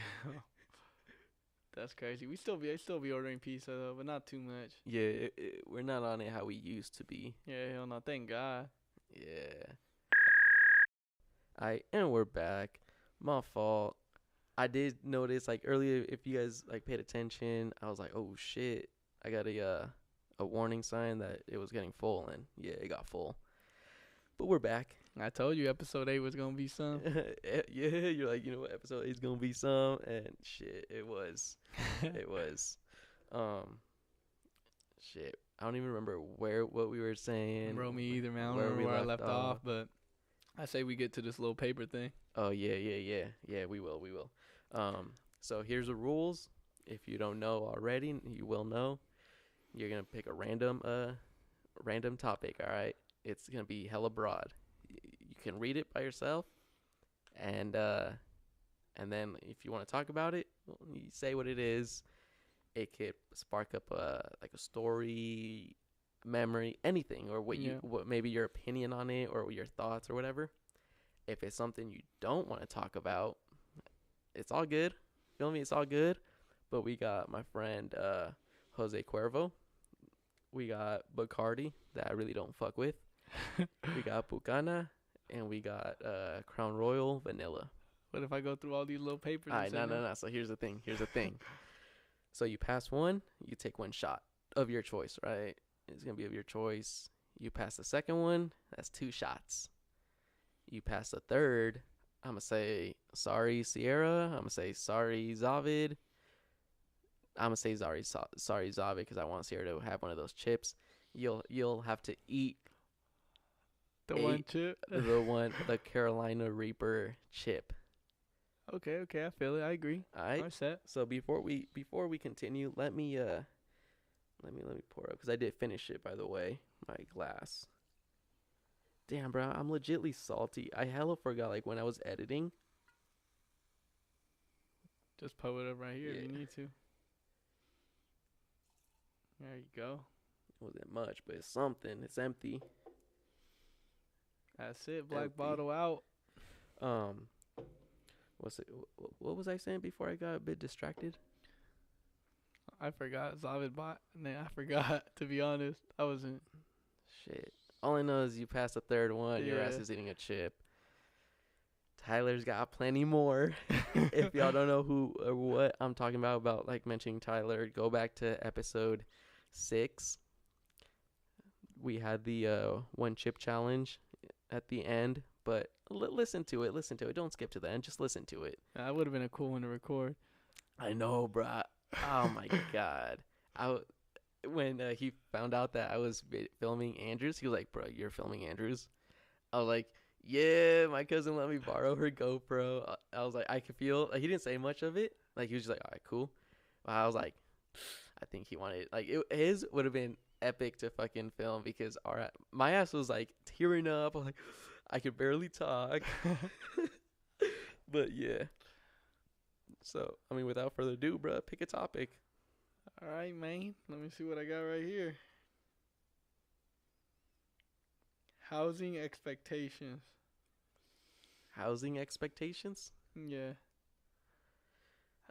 Speaker 2: That's crazy. I still be ordering pizza though, but not too much.
Speaker 1: Yeah, we're not on it how we used to be.
Speaker 2: Yeah, hell no. Thank God.
Speaker 1: Yeah. And we're back. My fault. I did notice like earlier, if you guys like paid attention, I was like, oh shit, I got a warning sign that it was getting full, and yeah, it got full. But we're back.
Speaker 2: I told you episode 8 was gonna be some.
Speaker 1: Yeah, you're like, you know what, episode 8 is gonna be some, and shit, it was. It was. Shit, I don't even remember what we were saying.
Speaker 2: Bro, me either, man. I don't remember where I left off, but I say we get to this little paper thing.
Speaker 1: Oh yeah. We will. So here's the rules. If you don't know already, you will know. You're gonna pick a random topic. All right, it's gonna be hella broad. You can read it by yourself, and then if you want to talk about it, you say what it is. It could spark up like a story, memory, anything, or what maybe your opinion on it, or your thoughts, or whatever. If it's something you don't want to talk about, it's all good. Feel me? It's all good. But we got my friend Jose Cuervo. We got Bacardi that I really don't fuck with. We got Bucana, and we got Crown Royal Vanilla.
Speaker 2: What if I go through all these little papers?
Speaker 1: All right, no. So here's the thing. So you pass one, you take one shot of your choice, right? It's going to be of your choice. You pass the second one, that's 2 shots. You pass the third, I'm going to say, sorry, Sierra. I'm going to say, sorry, Zavid. I'm going to say, sorry, Zavid, because I want Sierra to have one of those chips. You'll have to eat
Speaker 2: one chip?
Speaker 1: the Carolina Reaper chip.
Speaker 2: Okay, I feel it. I agree.
Speaker 1: All right.
Speaker 2: I'm set.
Speaker 1: So before we continue, let me pour up, because I did finish it, by the way, my glass. Damn, bro, I'm legitly salty. I hella forgot, like, when I was editing.
Speaker 2: Just pour it up right here if you need to. There you go.
Speaker 1: It wasn't much, but it's something. It's empty.
Speaker 2: That's it. Black bottle out.
Speaker 1: What was I saying before I got a bit distracted?
Speaker 2: I forgot. Zavid bot. Man, I forgot, to be honest. I wasn't.
Speaker 1: Shit. All I know is you passed the third one. Yeah. Your ass is eating a chip. Tyler's got plenty more. If y'all don't know who or what I'm talking about like mentioning Tyler, go back to episode 6. We had the one chip challenge at the end, but listen to it. Listen to it. Don't skip to the end. Just listen to it.
Speaker 2: That would have been a cool one to record.
Speaker 1: I know, bruh. Oh my god. When he found out that I was filming Andrews, he was like, "Bro, you're filming Andrews?" I was like, "Yeah, my cousin let me borrow her GoPro." I was like, I could feel. Like, he didn't say much of it. Like, he was just like, "All right, cool." But I was like, I think he wanted like his would have been epic to fucking film because my ass was like tearing up. I'm like, I could barely talk. But yeah. So I mean, without further ado, bro, pick a topic.
Speaker 2: All right, man. Let me see what I got right here. Housing expectations.
Speaker 1: Housing expectations?
Speaker 2: Yeah.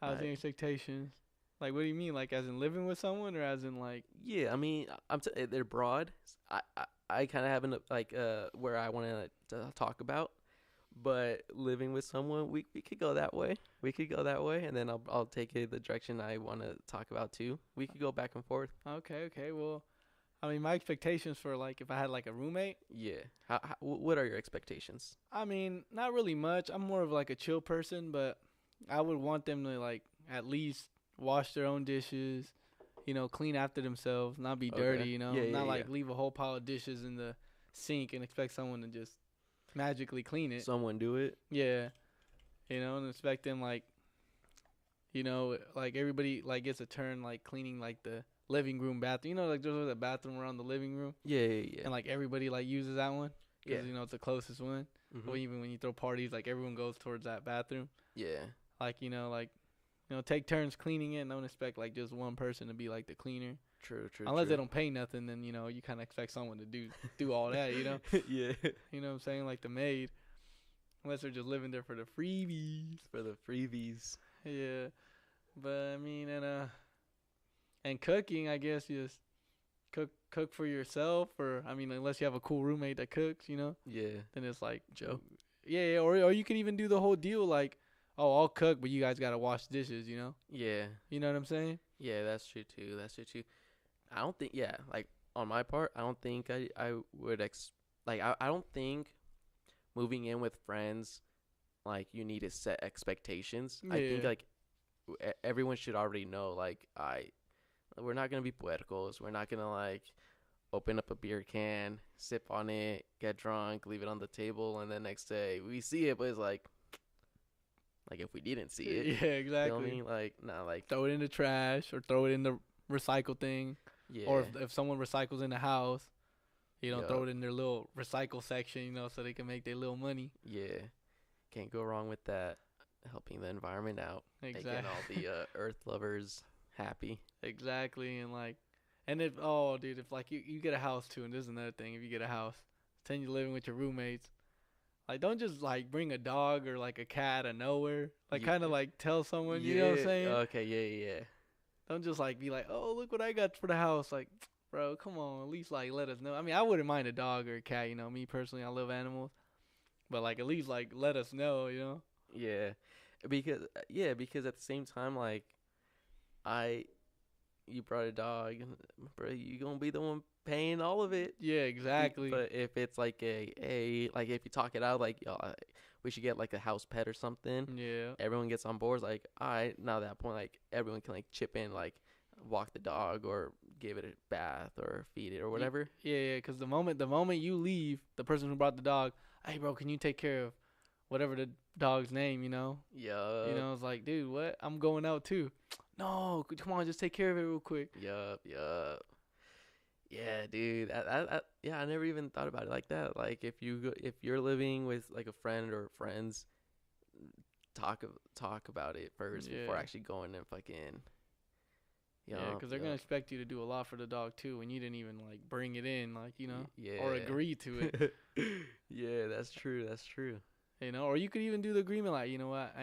Speaker 2: Housing expectations. Like, what do you mean? Like, as in living with someone, or as in like?
Speaker 1: Yeah, I mean, they're broad. I kind of haven't like where I want to talk about, but living with someone, we could go that way. We could go that way, and then I'll take it the direction I want to talk about too. We could go back and forth.
Speaker 2: Okay. Well, I mean, my expectations for like if I had like a roommate.
Speaker 1: Yeah. What are your expectations?
Speaker 2: I mean, not really much. I'm more of like a chill person, but I would want them to like at least wash their own dishes, clean after themselves, not be dirty, not like leave a whole pile of dishes in the sink and expect someone to just magically clean it.
Speaker 1: Someone do it.
Speaker 2: Yeah. And expect them like, like everybody like gets a turn like cleaning like the living room bathroom. Like there's a bathroom around the living room.
Speaker 1: Yeah.
Speaker 2: And like everybody like uses that one. Because, it's the closest one.
Speaker 1: Mm-hmm.
Speaker 2: Or even when you throw parties, like everyone goes towards that bathroom.
Speaker 1: Yeah.
Speaker 2: Like, take turns cleaning it and don't expect like just one person to be like the cleaner.
Speaker 1: True.
Speaker 2: Unless they don't pay nothing, then, you kind of expect someone to do all that,
Speaker 1: Yeah.
Speaker 2: You know what I'm saying? Like the maid. Unless they're just living there for the freebies. Yeah. But I mean, and cooking, I guess, just cook for yourself, or I mean, unless you have a cool roommate that cooks,
Speaker 1: Yeah.
Speaker 2: Then it's like
Speaker 1: Joe.
Speaker 2: Yeah, or you could even do the whole deal like, oh, I'll cook, but you guys gotta wash dishes,
Speaker 1: Yeah.
Speaker 2: You know what I'm saying?
Speaker 1: Yeah, that's true too. I don't think, like on my part, I don't think I would I don't think moving in with friends, like you need to set expectations.
Speaker 2: Yeah.
Speaker 1: I think like everyone should already know, like we're not gonna be puercos. We're not gonna like open up a beer can, sip on it, get drunk, leave it on the table, and then next day we see it, but it's like if we didn't see it.
Speaker 2: Yeah, exactly.
Speaker 1: Feel me? Like, nah, like
Speaker 2: throw it in the trash or throw it in the recycle thing.
Speaker 1: Yeah.
Speaker 2: Or if someone recycles in the house,
Speaker 1: Yup.
Speaker 2: throw it in their little recycle section, so they can make their little money.
Speaker 1: Yeah. Can't go wrong with that. Helping the environment out.
Speaker 2: Exactly.
Speaker 1: Making all the earth lovers happy.
Speaker 2: Exactly. And like, if like you get a house too, and this is another thing, if you get a house, pretend you're living with your roommates, like don't just like bring a dog or like a cat out of nowhere. Like kind of like tell someone, you know what I'm saying?
Speaker 1: Okay, yeah.
Speaker 2: Don't just like be like, oh, look what I got for the house. Like, bro, come on, at least like let us know. I mean, I wouldn't mind a dog or a cat, me personally, I love animals. But like at least like let us know,
Speaker 1: Yeah. Because at the same time, like you brought a dog, bro, you gonna be the one paying all of it.
Speaker 2: Yeah, exactly.
Speaker 1: But if it's like like if you talk it out, like we should get like a house pet or something.
Speaker 2: Yeah.
Speaker 1: Everyone gets on board. Like, all right, now at that point, like everyone can like chip in, like walk the dog or give it a bath or feed it or whatever.
Speaker 2: Yeah. Because the moment you leave, the person who brought the dog, hey, bro, can you take care of whatever the dog's name?
Speaker 1: Yeah.
Speaker 2: It's like, dude, what? I'm going out too. No, come on, just take care of it real quick.
Speaker 1: Yup. Yeah, dude. I never even thought about it like that. Like if you're living with like a friend or friends, talk about it first before actually going and fucking.
Speaker 2: Yeah, because they're gonna expect you to do a lot for the dog too, and you didn't even like bring it in, like or agree to it.
Speaker 1: Yeah, that's true.
Speaker 2: Or you could even do the agreement, like, you know what,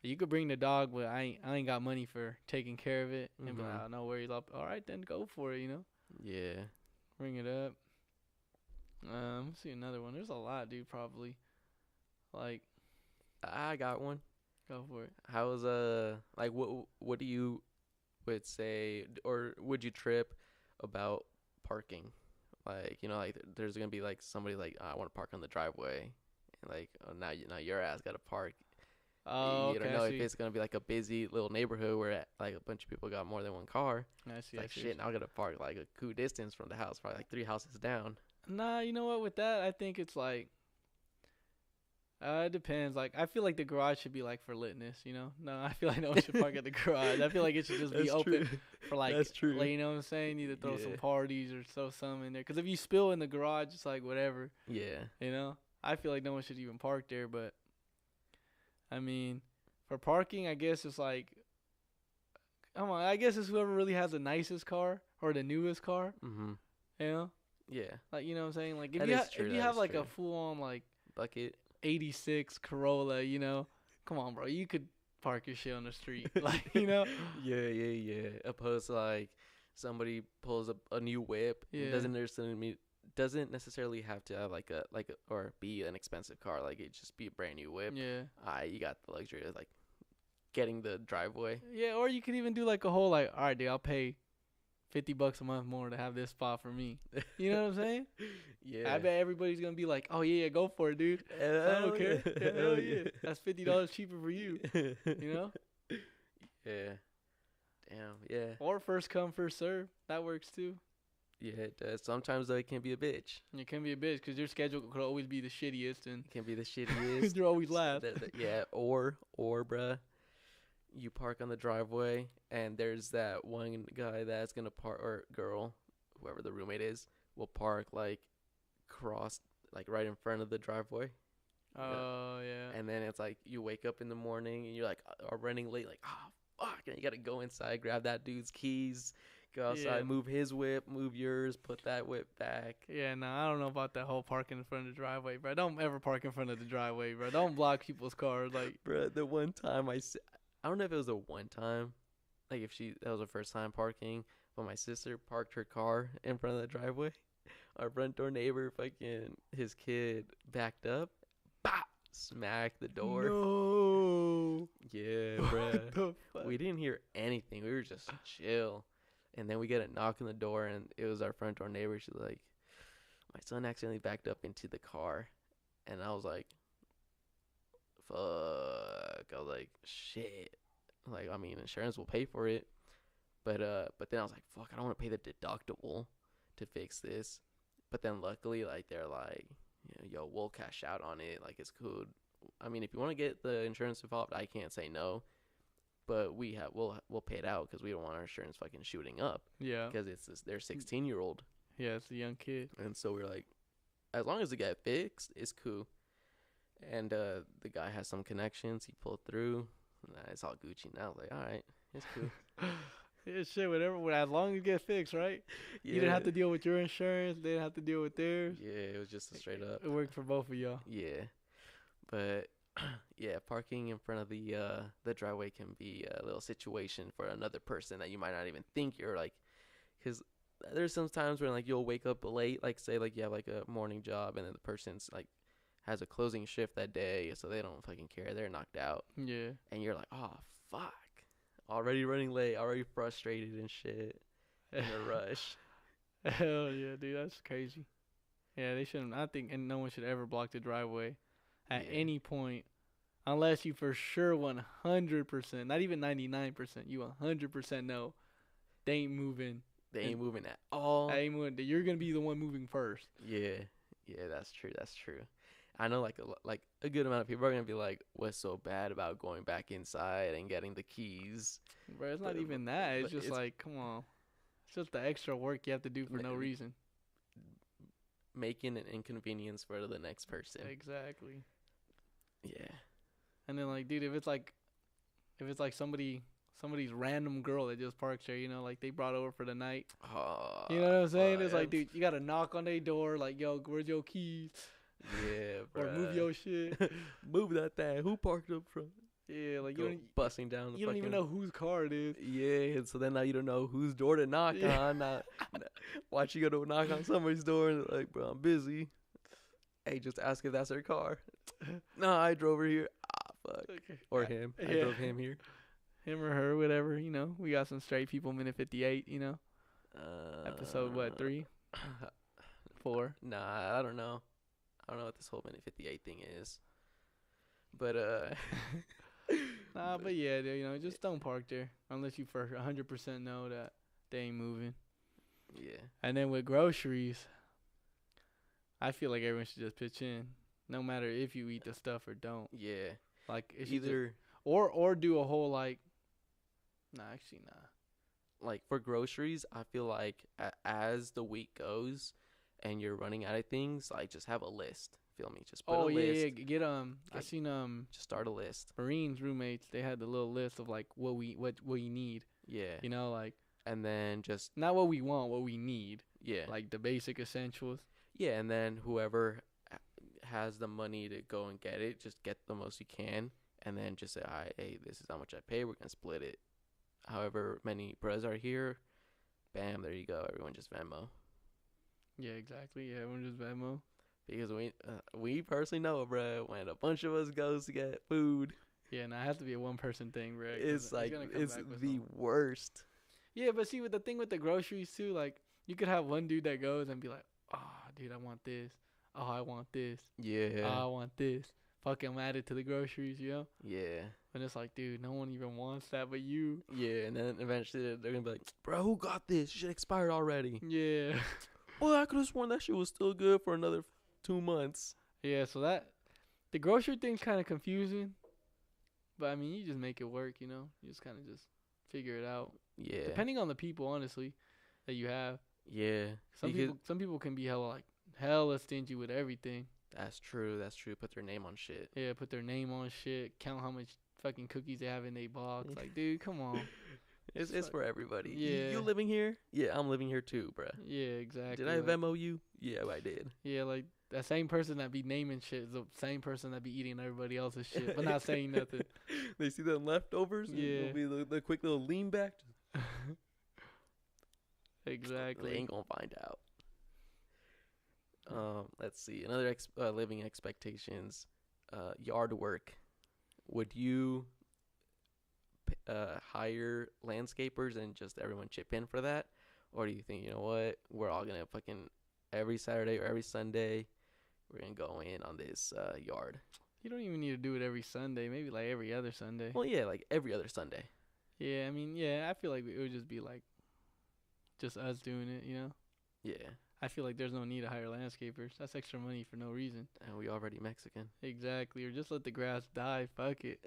Speaker 2: you could bring the dog, but I ain't got money for taking care of it, and be like, oh, no worries, all right, then go for it,
Speaker 1: Yeah.
Speaker 2: Bring it up. Let's see another one. There's a lot, dude. Probably. Like,
Speaker 1: I got one.
Speaker 2: Go for it.
Speaker 1: How was like what do you would say, or would you trip about parking? Like, you know, like there's gonna be like somebody like, I want to park on the driveway, and like, oh, now your ass gotta park.
Speaker 2: Oh,
Speaker 1: You
Speaker 2: okay.
Speaker 1: don't know
Speaker 2: I
Speaker 1: if
Speaker 2: see.
Speaker 1: it's gonna be like a busy little neighborhood where like a bunch of people got more than one car.
Speaker 2: I see.
Speaker 1: Like, shit, now I gotta park like a cool distance from the house, probably like 3 houses down.
Speaker 2: Nah, you know what? With that, I think it's like, it depends. Like, I feel like the garage should be like for litness, you know? No, I feel like no one should park at the garage. I feel like it should just be open for like,
Speaker 1: That's true.
Speaker 2: like, you know what I'm saying? Either throw some
Speaker 1: Yeah.
Speaker 2: parties or throw some in there. Because if you spill in the garage, it's like whatever,
Speaker 1: Yeah.
Speaker 2: you know? I feel like no one should even park there. But I mean, for parking, I guess it's like, come on, I guess it's whoever really has the nicest car or the newest car,
Speaker 1: Mm-hmm.
Speaker 2: you know?
Speaker 1: Yeah.
Speaker 2: Like, you know what I'm saying? Like, if
Speaker 1: That
Speaker 2: you
Speaker 1: is true,
Speaker 2: if you
Speaker 1: that
Speaker 2: have
Speaker 1: is
Speaker 2: like
Speaker 1: true.
Speaker 2: a full on like
Speaker 1: Bucket.
Speaker 2: 86 Corolla, you know, come on, bro, you could park your shit on the street, like, you know?
Speaker 1: Yeah. Opposed to like somebody pulls a new whip.
Speaker 2: Yeah.
Speaker 1: Doesn't necessarily have to have like a or be an expensive car. Like, it just be a brand new whip.
Speaker 2: Yeah.
Speaker 1: You got the luxury of like getting the driveway.
Speaker 2: Yeah, or you could even do like a whole like, all right, dude, I'll pay $50 a month more to have this spot for me. You know what I'm saying?
Speaker 1: Yeah.
Speaker 2: I bet everybody's gonna be like, oh yeah, go for it, dude. I don't care. Yeah, hell yeah. That's $50 cheaper for you. You know?
Speaker 1: Yeah. Damn. Yeah.
Speaker 2: Or first come, first serve. That works too.
Speaker 1: Yeah, it does. Sometimes though, it can be a bitch.
Speaker 2: It can be a bitch because your schedule could always be the shittiest, and
Speaker 1: It can be the shittiest.
Speaker 2: you're always last.
Speaker 1: Yeah. Or bruh, you park on the driveway and there's that one guy that's gonna park, or girl, whoever the roommate is, will park like like right in front of the driveway.
Speaker 2: Oh yeah.
Speaker 1: And then it's like you wake up in the morning and you're like, are running late, like, oh fuck, and you gotta go inside, grab that dude's keys, go outside,
Speaker 2: Yeah.
Speaker 1: move his whip, move yours, put that whip back.
Speaker 2: Yeah, no, I don't know about that whole parking in front of the driveway, bro. Don't ever park in front of the driveway, bro. Don't block people's cars, like.
Speaker 1: Bruh, the one time I don't know if it was a one time, like if that was her first time parking, but my sister parked her car in front of the driveway. Our front door neighbor, fucking, his kid backed up, bop, smacked the door.
Speaker 2: No.
Speaker 1: Yeah,
Speaker 2: What
Speaker 1: bruh.
Speaker 2: the fuck?
Speaker 1: We didn't hear anything. We were just chill. And then we get a knock on the door, and it was our front door neighbor. She's like, my son accidentally backed up into the car. And I was like, fuck. I was like, shit. Like, I mean, insurance will pay for it. But then I was like, fuck, I don't want to pay the deductible to fix this. But then luckily, like, they're like, yo, we'll cash out on it. Like, it's cool. I mean, if you want to get the insurance involved, I can't say no. But we'll pay it out because we don't want our insurance fucking shooting up.
Speaker 2: Yeah.
Speaker 1: Because their 16-year-old.
Speaker 2: Yeah, it's a young kid.
Speaker 1: And so we're like, as long as it get fixed, it's cool. And the guy has some connections. He pulled through. Nah, it's all Gucci now. Like, all right, it's cool.
Speaker 2: Yeah, shit, whatever. As long as it get fixed, right?
Speaker 1: Yeah.
Speaker 2: You didn't have to deal with your insurance. They didn't have to deal with theirs.
Speaker 1: Yeah, it was just a straight up.
Speaker 2: It worked for both of y'all.
Speaker 1: Yeah, but yeah, parking in front of the driveway can be a little situation for another person that you might not even think you're like, because there's some times where like you'll wake up late, like say like you have like a morning job and then the person's like has a closing shift that day, so they don't fucking care, they're knocked out,
Speaker 2: Yeah.
Speaker 1: and you're like, oh fuck, already running late, already frustrated and shit, in a rush.
Speaker 2: Hell yeah, dude. That's crazy. Yeah, they shouldn't. I think, and no one should ever block the driveway at
Speaker 1: Yeah.
Speaker 2: any point, unless you for sure 100%, not even 99%, you 100% know they ain't moving.
Speaker 1: They ain't moving at all.
Speaker 2: They ain't moving. You're gonna be the one moving first.
Speaker 1: Yeah, that's true. I know like a good amount of people are gonna be like, what's so bad about going back inside and getting the keys?
Speaker 2: Bro, it's not
Speaker 1: But-
Speaker 2: even that. It's
Speaker 1: but
Speaker 2: just
Speaker 1: it's-
Speaker 2: like, come on. It's just the extra work you have to do for no reason.
Speaker 1: Making an inconvenience for the next person.
Speaker 2: Exactly.
Speaker 1: Yeah.
Speaker 2: And then like, dude, if it's like somebody's random girl that just parks there, you know, like they brought over for the night.
Speaker 1: Oh,
Speaker 2: You know what I'm saying? It's like, dude, you gotta knock on their door, like, yo, where's your keys?
Speaker 1: Yeah, bro.
Speaker 2: Or move your shit.
Speaker 1: Move that thing. Who parked up front?
Speaker 2: Yeah, like
Speaker 1: Go busting down the
Speaker 2: you don't even know whose car it is.
Speaker 1: Yeah, and so then now you don't know whose door to knock
Speaker 2: Yeah.
Speaker 1: on. Watch you go to knock on somebody's door and they're like, bro, I'm busy. Hey, just ask if that's her car. No, I drove her here. Ah, fuck. Or him. I drove him here.
Speaker 2: Him or her, whatever. You know, we got some straight people. Minute 58. You know, episode what 3, 4?
Speaker 1: Nah, I don't know. I don't know what this whole minute 58 thing is. But
Speaker 2: Nah, but yeah, you know, just don't park there unless you for 100% know that they ain't moving.
Speaker 1: Yeah.
Speaker 2: And then with groceries, I feel like everyone should just pitch in, no matter if you eat the stuff or don't.
Speaker 1: Yeah.
Speaker 2: Like it's
Speaker 1: Either
Speaker 2: or do a whole like. Nah, actually, nah.
Speaker 1: like for groceries, I feel like as the week goes, and you're running out of things, like just have a list. Feel me? Just put a list.
Speaker 2: Yeah. Get I seen
Speaker 1: Just start a list.
Speaker 2: Marines roommates. They had the little list of like what you need.
Speaker 1: Yeah.
Speaker 2: You know, like.
Speaker 1: And then just
Speaker 2: Not what we want, what we need.
Speaker 1: Yeah.
Speaker 2: Like the basic essentials.
Speaker 1: Yeah, and then whoever has the money to go and get it, just get the most you can, and then just say, "All right, hey, this is how much I pay. We're gonna split it. However many bros are here, bam, there you go. Everyone just Venmo."
Speaker 2: Yeah, exactly. Yeah, everyone just Venmo.
Speaker 1: Because we personally know, bro, when a bunch of us goes to get food,
Speaker 2: yeah, and it has to be a one person thing, bro.
Speaker 1: It's like it's the worst.
Speaker 2: Yeah, but see, with the thing with the groceries too, like you could have one dude that goes and be like, "Oh, dude, I want this. Oh, I want this.
Speaker 1: Yeah.
Speaker 2: Oh, I want this." Fucking add it to the groceries, you know?
Speaker 1: Yeah.
Speaker 2: And it's like, dude, no one even wants that but you.
Speaker 1: Yeah, and then eventually they're gonna be like, "Bro, who got this? Shit expired already."
Speaker 2: Yeah.
Speaker 1: Well, I could have sworn that shit was still good for another 2 months.
Speaker 2: Yeah, so the grocery thing's kind of confusing, but I mean, you just make it work, you know? You just kind of just figure it out.
Speaker 1: Yeah.
Speaker 2: Depending on the people, honestly, that you have.
Speaker 1: Yeah.
Speaker 2: Some people can be hella stingy with everything.
Speaker 1: That's true. Put their name on shit.
Speaker 2: Yeah, put their name on shit. Count how much fucking cookies they have in their box. Like, dude, come on.
Speaker 1: It's for everybody.
Speaker 2: Yeah.
Speaker 1: You living here? Yeah, I'm living here too, bruh.
Speaker 2: Yeah, exactly.
Speaker 1: Did I Venmo you? Yeah, I did.
Speaker 2: Yeah, like that same person that be naming shit is the same person that be eating everybody else's shit, but not saying nothing.
Speaker 1: They see the leftovers.
Speaker 2: Yeah.
Speaker 1: It'll be the quick little lean back.
Speaker 2: Exactly.
Speaker 1: They ain't gonna find out. Let's see. Another living expectations. Yard work. Would you hire landscapers and just everyone chip in for that, or do you think, you know what, we're all gonna fucking every Saturday or every Sunday we're gonna go in on this yard?
Speaker 2: You don't even need to do it every Sunday. Maybe like every other Sunday.
Speaker 1: Well, yeah, like every other Sunday.
Speaker 2: Yeah, I mean, yeah, I feel like it would just be like just us doing it, you know?
Speaker 1: Yeah.
Speaker 2: I feel like there's no need to hire landscapers. That's extra money for no reason.
Speaker 1: And we already Mexican.
Speaker 2: Exactly. Or just let the grass die. Fuck it.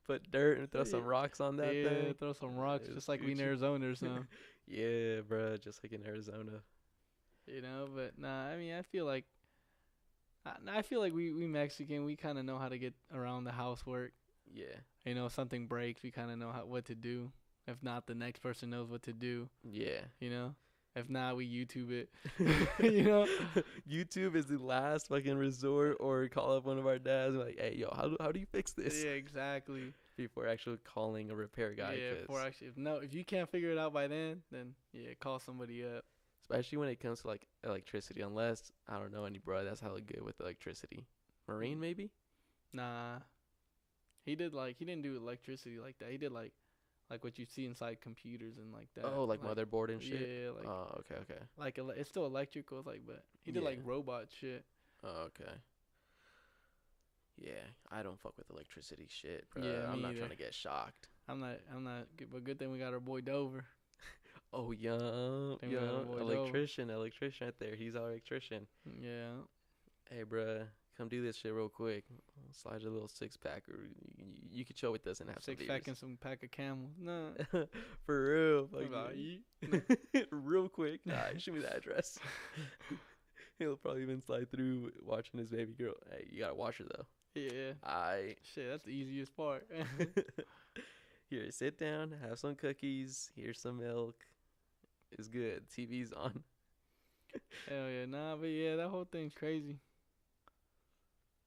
Speaker 1: Put dirt and throw some rocks on that thing.
Speaker 2: Yeah, throw some rocks, just like we in Arizona or something.
Speaker 1: Yeah, bro, just like in Arizona.
Speaker 2: You know, but nah, I mean, I feel like we Mexican, we kind of know how to get around the housework.
Speaker 1: Yeah.
Speaker 2: You know, something breaks, we kind of know what to do. If not, the next person knows what to do.
Speaker 1: Yeah.
Speaker 2: You know? If not, we YouTube it. You know?
Speaker 1: YouTube is the last fucking resort, or call up one of our dads and be like, "Hey, yo, how do you fix this?"
Speaker 2: Yeah, exactly.
Speaker 1: Before actually calling a repair guy.
Speaker 2: Yeah, if you can't figure it out by then yeah, call somebody up.
Speaker 1: Especially when it comes to like electricity, unless I don't know any bro that's hella good with electricity. Marine maybe?
Speaker 2: Nah. He didn't do electricity like that. He did like what you see inside computers and like that.
Speaker 1: Oh, like motherboard and shit?
Speaker 2: Yeah, like.
Speaker 1: Oh, okay.
Speaker 2: Like it's still electrical, but he did like robot shit.
Speaker 1: Oh, okay. Yeah, I don't fuck with electricity shit, bro.
Speaker 2: Yeah,
Speaker 1: I'm not
Speaker 2: either.
Speaker 1: trying to get shocked.
Speaker 2: I'm not. But good thing we got our boy Dover.
Speaker 1: Oh, yeah, electrician right there. He's our electrician.
Speaker 2: Yeah.
Speaker 1: Hey, bro, come do this shit real quick. Slide your little 6-pack, or you could chill with us and have some beers.
Speaker 2: 6-pack and some pack of Camels. Nah.
Speaker 1: For real. Real quick. Nah, show me the address. He'll probably even slide through watching his baby girl. Hey, you gotta watch her though.
Speaker 2: Yeah. Shit, that's the easiest part.
Speaker 1: Here, sit down, have some cookies. Here's some milk. It's good. TV's on.
Speaker 2: Hell yeah, nah, but yeah, that whole thing's crazy.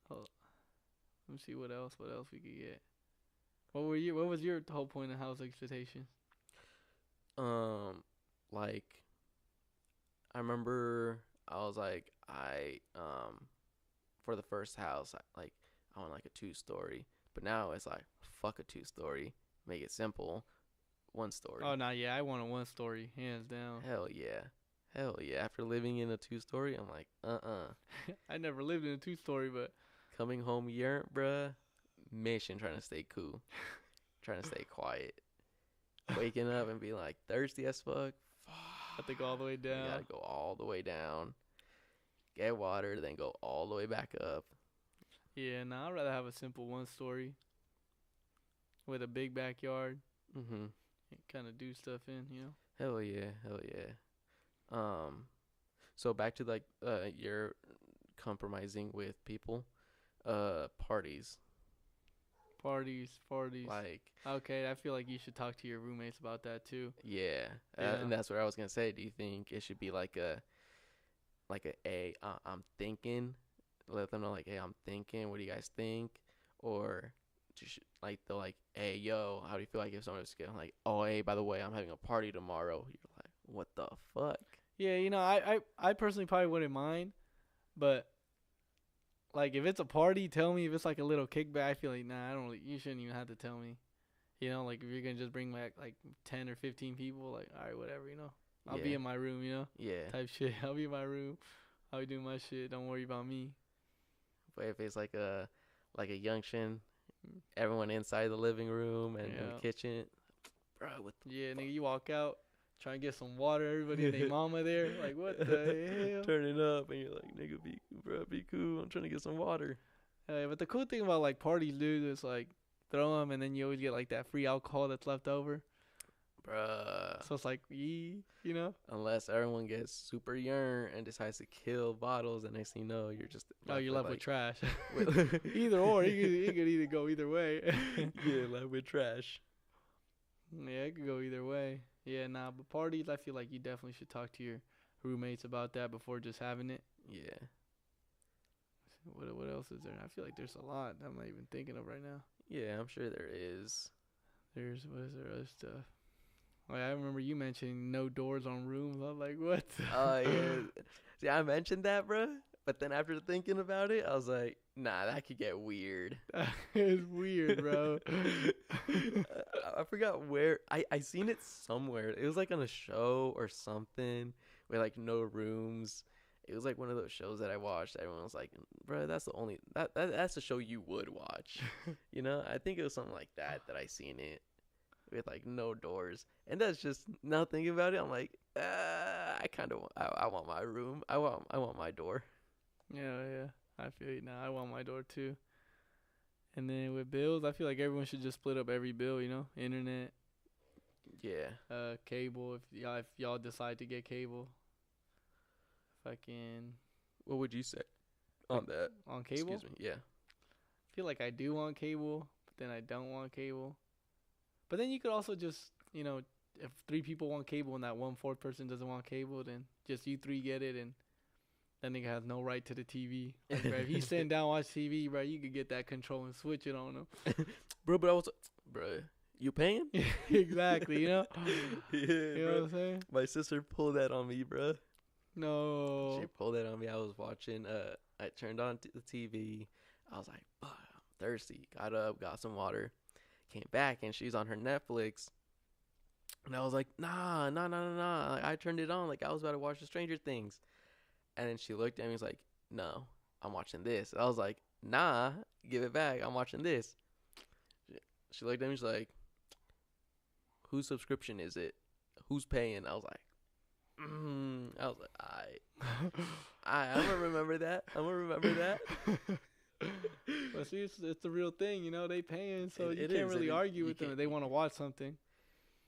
Speaker 2: Let me see what else we could get. What was your whole point of house expectations?
Speaker 1: Like, I remember I was like, for the first house, I want like a 2-story. But now it's like, fuck a 2-story. Make it simple. 1-story.
Speaker 2: Oh, no, yeah, I want a 1-story, hands down.
Speaker 1: Hell yeah. Hell yeah. After living in a 2-story, I'm like,
Speaker 2: I never lived in a 2-story, but
Speaker 1: coming home yearn, bruh. Mission trying to stay cool. Trying to stay quiet. Waking up and being like thirsty as fuck.
Speaker 2: I have to go all the way
Speaker 1: You
Speaker 2: down.
Speaker 1: gotta go all the way down. Get water, then go all the way back up.
Speaker 2: Yeah, I'd rather have a simple 1-story with a big backyard.
Speaker 1: Mm-hmm.
Speaker 2: Kind of do stuff in,
Speaker 1: Hell yeah. Hell yeah. So back to like you're compromising with people. Parties.
Speaker 2: Parties.
Speaker 1: Like,
Speaker 2: Okay, I feel like you should talk to your roommates about that too.
Speaker 1: yeah.
Speaker 2: Yeah.
Speaker 1: And that's what I was gonna say. Do you think it should be like I'm thinking, let them know like, hey, I'm thinking, what do you guys think? Or just like they're like, hey, yo, how do you feel like if someone was getting like, oh, hey, by the way, I'm having a party tomorrow? You're like, what the fuck?
Speaker 2: Yeah, I personally probably wouldn't mind, but like if it's a party, tell me. If it's like a little kickback, I feel like nah, I don't really, you shouldn't even have to tell me. Like if you're gonna just bring back like 10 or 15 people, like all right, whatever, I'll be
Speaker 1: Yeah.
Speaker 2: in my room,
Speaker 1: Yeah.
Speaker 2: type shit. I'll be in my room. I'll be doing my shit. Don't worry about me.
Speaker 1: But if it's like a junction, everyone inside the living room and in
Speaker 2: Yeah.
Speaker 1: the kitchen, bro, what the
Speaker 2: Yeah,
Speaker 1: fuck?
Speaker 2: nigga, you walk out, try and get some water. Everybody and their mama there. Like what the hell?
Speaker 1: Turning up and you're like, nigga, be cool. I'm trying to get some water.
Speaker 2: But the cool thing about like parties, dude, is like throw them and then you always get like that free alcohol that's left over.
Speaker 1: Bruh.
Speaker 2: So it's like,
Speaker 1: Unless everyone gets super yearn and decides to kill bottles, and next thing you know, you're just
Speaker 2: you're left with trash.
Speaker 1: with
Speaker 2: Either or, it could either go either way.
Speaker 1: yeah, left with trash.
Speaker 2: Yeah, it could go either way. Yeah, but parties, I feel like you definitely should talk to your roommates about that before just having it.
Speaker 1: Yeah.
Speaker 2: What else is there? I feel like there's a lot I'm not even thinking of right now.
Speaker 1: Yeah, I'm sure there is.
Speaker 2: What is there other stuff? Like, I remember you mentioning no doors on rooms. I was like, what?
Speaker 1: Oh, yeah. See, I mentioned that, bro. But then after thinking about it, I was like, nah, that could get weird.
Speaker 2: It's weird, bro.
Speaker 1: I forgot where. I seen it somewhere. It was like on a show or something with like no rooms. It was like one of those shows that I watched. Everyone was like, bro, that's the only, that's the show you would watch. I think it was something like that I seen it. With like no doors, and that's just now thinking about it. I'm like, I want my room. I want my door.
Speaker 2: Yeah. I feel you now. I want my door too. And then with bills, I feel like everyone should just split up every bill. Internet,
Speaker 1: Yeah.
Speaker 2: cable. If y'all decide to get cable, fucking.
Speaker 1: What would you say on that?
Speaker 2: On cable?
Speaker 1: Excuse me. Yeah.
Speaker 2: I feel like I do want cable, but then I don't want cable. But then you could also just, if 3 people want cable and that 1/4 person doesn't want cable, then just you 3 get it, and that nigga has no right to the TV. Like, bro, if he's sitting down watch TV, bro, you could get that control and switch it on him.
Speaker 1: Bro, you paying?
Speaker 2: Exactly,
Speaker 1: Yeah,
Speaker 2: You know what I'm saying?
Speaker 1: My sister pulled that on me, bro.
Speaker 2: No.
Speaker 1: She pulled that on me. I was watching. I turned on the TV. I was like, fuck, I'm thirsty. Got up, got some water. Came back and she's on her Netflix, and I was like, nah. Like, I turned it on like I was about to watch the Stranger Things, and then she looked at me and was like, no, I'm watching this. I was like, nah, give it back. I'm watching this. She looked at me. She's like, whose subscription is it? Who's paying? I was like, I was like, I'm gonna remember that.
Speaker 2: But see, it's the real thing, They paying, so you
Speaker 1: It
Speaker 2: can't
Speaker 1: is.
Speaker 2: really argue with them if they want to watch something.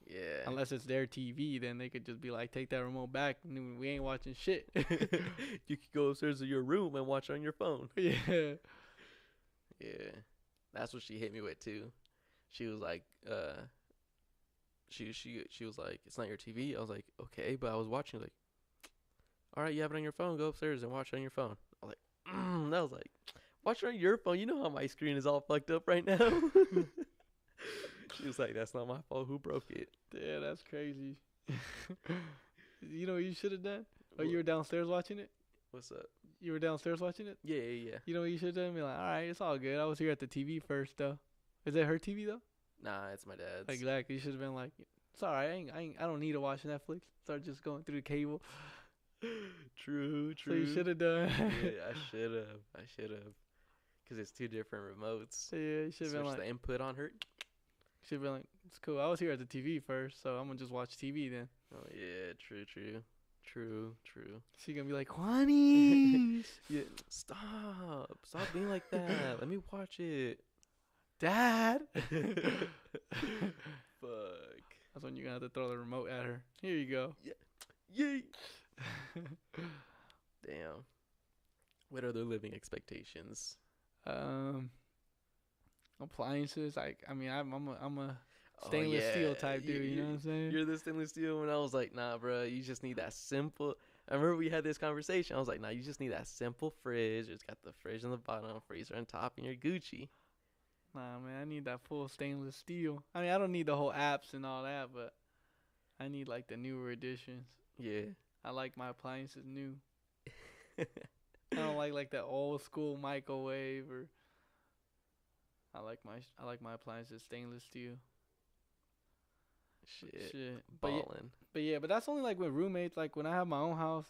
Speaker 1: Yeah.
Speaker 2: Unless it's their TV, then they could just be like, take that remote back. We ain't watching shit.
Speaker 1: You could go upstairs to your room and watch on your phone.
Speaker 2: Yeah.
Speaker 1: Yeah. That's what she hit me with too. She was like, she was like, it's not your TV. I was like, okay, but I was watching. Like, all right, you have it on your phone. Go upstairs and watch it on your phone. I was like, I was like, watch it on your phone. You know how my screen is all fucked up right now. She was like, that's not my fault. Who broke it?
Speaker 2: Yeah, that's crazy. You know what you should have done? Oh, you were downstairs watching it?
Speaker 1: What's up?
Speaker 2: You were downstairs watching it?
Speaker 1: Yeah, yeah, yeah.
Speaker 2: You know what you should have done? Be like, all right, it's all good. I was here at the TV first, though. Is it her TV, though?
Speaker 1: Nah, it's my dad's.
Speaker 2: Exactly. You should have been like, it's all right. I don't need to watch Netflix. Start just going through the cable.
Speaker 1: True.
Speaker 2: So you should have done.
Speaker 1: Yeah, I should have. Because it's 2 different remotes.
Speaker 2: Yeah, you should have been
Speaker 1: Switch
Speaker 2: like,
Speaker 1: the input on her.
Speaker 2: should have been like, it's cool. I was here at the TV first, so I'm gonna just watch TV then.
Speaker 1: Oh yeah, true.
Speaker 2: She gonna be like, Juanies,
Speaker 1: Yeah, stop being like that. Let me watch it.
Speaker 2: Dad.
Speaker 1: Fuck.
Speaker 2: That's when you're gonna have to throw the remote at her. Here you go.
Speaker 1: Yay. Damn. What are their living expectations?
Speaker 2: Appliances. I'm a stainless steel type dude. You know what I'm saying?
Speaker 1: You're the stainless steel. When I was like, nah, bro, you just need that simple. I remember we had this conversation. I was like, nah, you just need that simple fridge. It's got the fridge on the bottom, freezer on top, and you're Gucci.
Speaker 2: Nah, man, I need that full stainless steel. I mean, I don't need the whole apps and all that, but I need like the newer editions.
Speaker 1: Yeah.
Speaker 2: I like my appliances new. I don't like that old school microwave or. I like my appliances stainless steel. Shit.
Speaker 1: Ballin'.
Speaker 2: But that's only like with roommates. Like when I have my own house,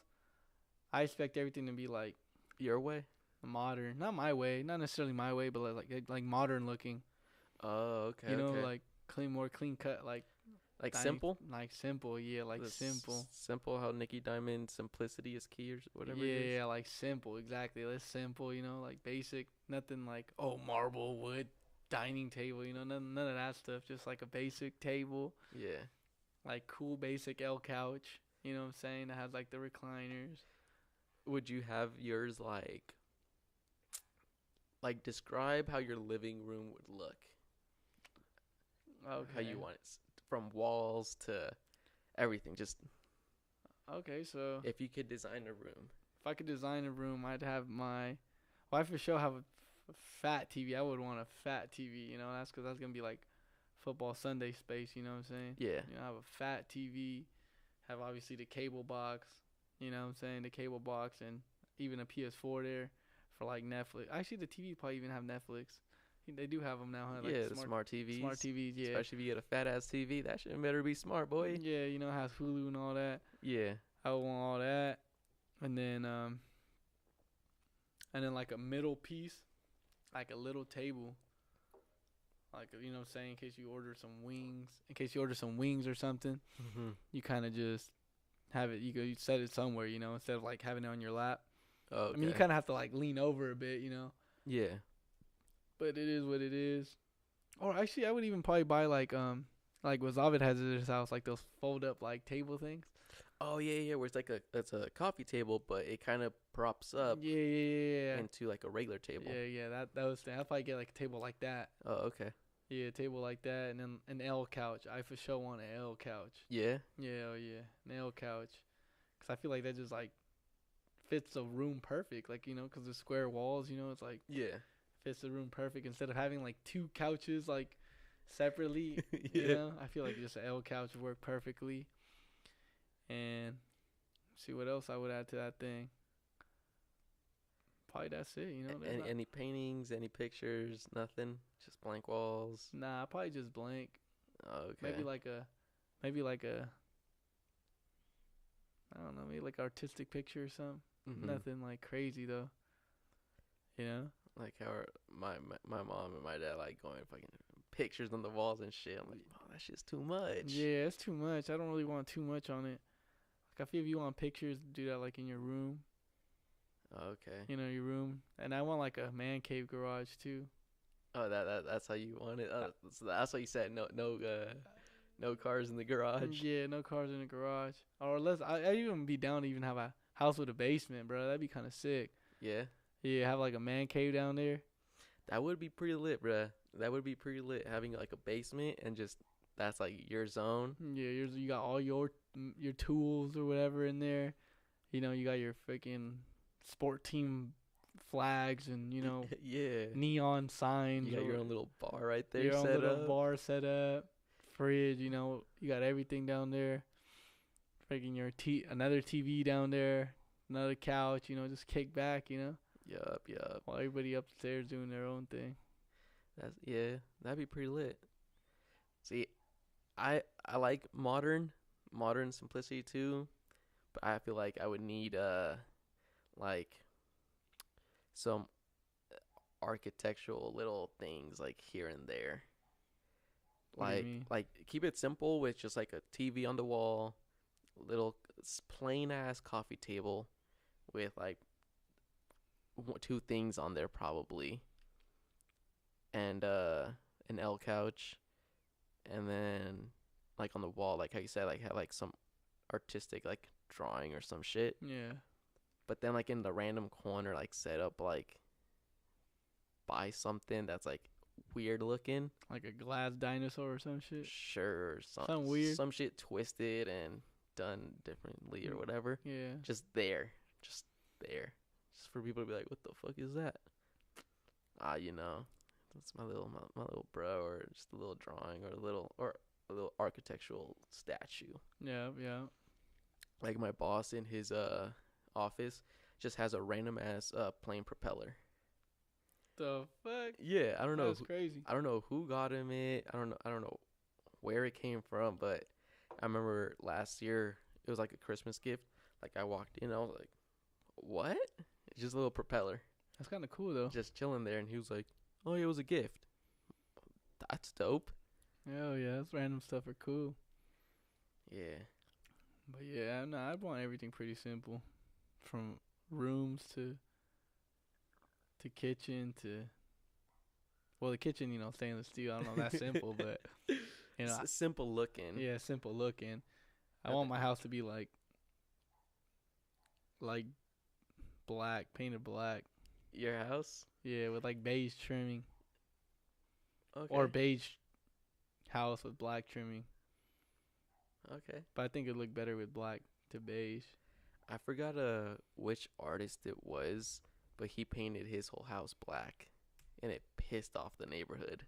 Speaker 2: I expect everything to be like
Speaker 1: Your way?
Speaker 2: modern. Not my way, not necessarily my way, but like modern looking.
Speaker 1: Oh, okay.
Speaker 2: You know,
Speaker 1: okay.
Speaker 2: like more clean cut, like
Speaker 1: simple?
Speaker 2: Like simple, yeah, like simple.
Speaker 1: Simple, how Nicki Diamond, simplicity is key or whatever
Speaker 2: Yeah,
Speaker 1: it is.
Speaker 2: yeah, like simple, exactly. That's simple, you know, like basic, nothing like marble wood dining table, you know, none of that stuff. Just like a basic table,
Speaker 1: Yeah.
Speaker 2: like cool basic L couch. You know what I'm saying? That has like the recliners.
Speaker 1: Would you have yours like describe how your living room would look?
Speaker 2: Okay.
Speaker 1: How you want it from walls to everything. Just
Speaker 2: Okay, so
Speaker 1: if you could design a room.
Speaker 2: if I could design a room, I'd have my. Well, I for sure have a fat TV. I would want a fat TV. You know, that's because that's gonna be like football Sunday space. You know what I'm saying?
Speaker 1: Yeah.
Speaker 2: You know, have a fat TV. Have obviously the cable box. You know what I'm saying? The cable box and even a PS4 there for like Netflix. Actually, the TV probably even have Netflix. They do have them now, huh? Like
Speaker 1: yeah, the smart TVs.
Speaker 2: Smart TVs, yeah.
Speaker 1: Especially if you get a fat ass TV, that shit better be smart, boy.
Speaker 2: Yeah, you know, has Hulu and all that.
Speaker 1: Yeah.
Speaker 2: I would want all that, and then like a middle piece, like a little table, like you know what I'm saying, in case you order some wings or something,
Speaker 1: Mm-hmm.
Speaker 2: you kind of just have it. You set it somewhere, you know, instead of like having it on your lap.
Speaker 1: Oh, okay.
Speaker 2: I mean, you kind of have to like lean over a bit, you know.
Speaker 1: Yeah.
Speaker 2: But it is what it is. Or actually, I would even probably buy like what Zavid has at his house, like those fold up like table things.
Speaker 1: Oh yeah, where it's a coffee table, but it kind of props up
Speaker 2: Yeah.
Speaker 1: into like a regular table.
Speaker 2: Yeah. That was thing. I'd probably get like a table like that.
Speaker 1: Oh, okay.
Speaker 2: Yeah, a table like that, and then an L couch. I for sure want an L couch.
Speaker 1: Yeah.
Speaker 2: Yeah, an L couch, cause I feel like that just like fits the room perfect. Like, you know, cause the square walls, you know, it's like
Speaker 1: Yeah.
Speaker 2: fits the room perfect instead of having like 2 couches like separately.
Speaker 1: Yeah.
Speaker 2: You know, I feel like just an L couch would work perfectly. And see what else I would add to that thing. Probably that's it. You know,
Speaker 1: Any paintings, any pictures, nothing, just blank walls.
Speaker 2: nah, probably just blank.
Speaker 1: Oh, okay.
Speaker 2: Maybe like a I don't know, maybe like artistic picture or something.
Speaker 1: Mhm.
Speaker 2: Nothing like crazy though. You know?
Speaker 1: Like how my mom and my dad like going fucking pictures on the walls and shit. I'm like, oh, that shit's too much.
Speaker 2: Yeah, it's too much. I don't really want too much on it. Like I feel if you want pictures, do that like in your room.
Speaker 1: Okay.
Speaker 2: You know, your room. And I want like a man cave garage too.
Speaker 1: Oh, that's how you want it. So that's why you said no cars in the garage.
Speaker 2: Yeah, no cars in the garage. Or unless I even be down to even have a house with a basement, bro. That'd be kind of sick.
Speaker 1: Yeah.
Speaker 2: Yeah, have like a man cave down there.
Speaker 1: That would be pretty lit, bruh. That would be pretty lit having like a basement and just that's like your zone.
Speaker 2: Yeah, you got all your tools or whatever in there. You know, you got your freaking sport team flags and, you know,
Speaker 1: Yeah.
Speaker 2: neon signs.
Speaker 1: You got your own little bar right there
Speaker 2: your own
Speaker 1: set
Speaker 2: little
Speaker 1: up.
Speaker 2: bar set up. Fridge, you know, you got everything down there. Freaking your another TV down there. another couch, just kick back,
Speaker 1: Yup.
Speaker 2: while everybody upstairs doing their own thing.
Speaker 1: That'd be pretty lit. See, I like modern simplicity too, but I feel like I would need like some architectural little things like here and there.
Speaker 2: What do you mean?
Speaker 1: Like keep it simple with just like a TV on the wall, little plain ass coffee table with like two things on there probably, and an L couch, and then like on the wall, like how you said, like have like some artistic like drawing or some shit.
Speaker 2: Yeah.
Speaker 1: But then like in the random corner, like set up like by something that's like weird looking.
Speaker 2: Like a glass dinosaur or some shit.
Speaker 1: Sure,
Speaker 2: Something weird.
Speaker 1: some shit twisted and done differently or whatever.
Speaker 2: Yeah.
Speaker 1: Just there, just for people to be like, what the fuck is that? That's my little bro, or just a little drawing, or a little architectural statue.
Speaker 2: Yeah.
Speaker 1: Like my boss in his office just has a random ass plane propeller.
Speaker 2: The fuck?
Speaker 1: Yeah, I don't know.
Speaker 2: That's crazy.
Speaker 1: I don't know who got him it. I don't know where it came from, but I remember last year it was like a Christmas gift. Like I walked in, I was like, "What?" It's just a little propeller.
Speaker 2: That's kind of cool though.
Speaker 1: Just chilling there, and he was like, "Oh, yeah, it was a gift." That's dope.
Speaker 2: Hell yeah, that's random stuff are cool.
Speaker 1: Yeah.
Speaker 2: But yeah, no, I want everything pretty simple, from rooms to kitchen to. Well, the kitchen, stainless steel. I don't know, that's simple, but
Speaker 1: It's simple looking.
Speaker 2: yeah, simple looking. I want my house to be like black, painted black.
Speaker 1: Your house?
Speaker 2: Yeah, with like beige trimming.
Speaker 1: Okay.
Speaker 2: Or beige house with black trimming.
Speaker 1: Okay.
Speaker 2: But I think it'd look better with black to beige.
Speaker 1: I forgot which artist it was, but he painted his whole house black, and it pissed off the neighborhood.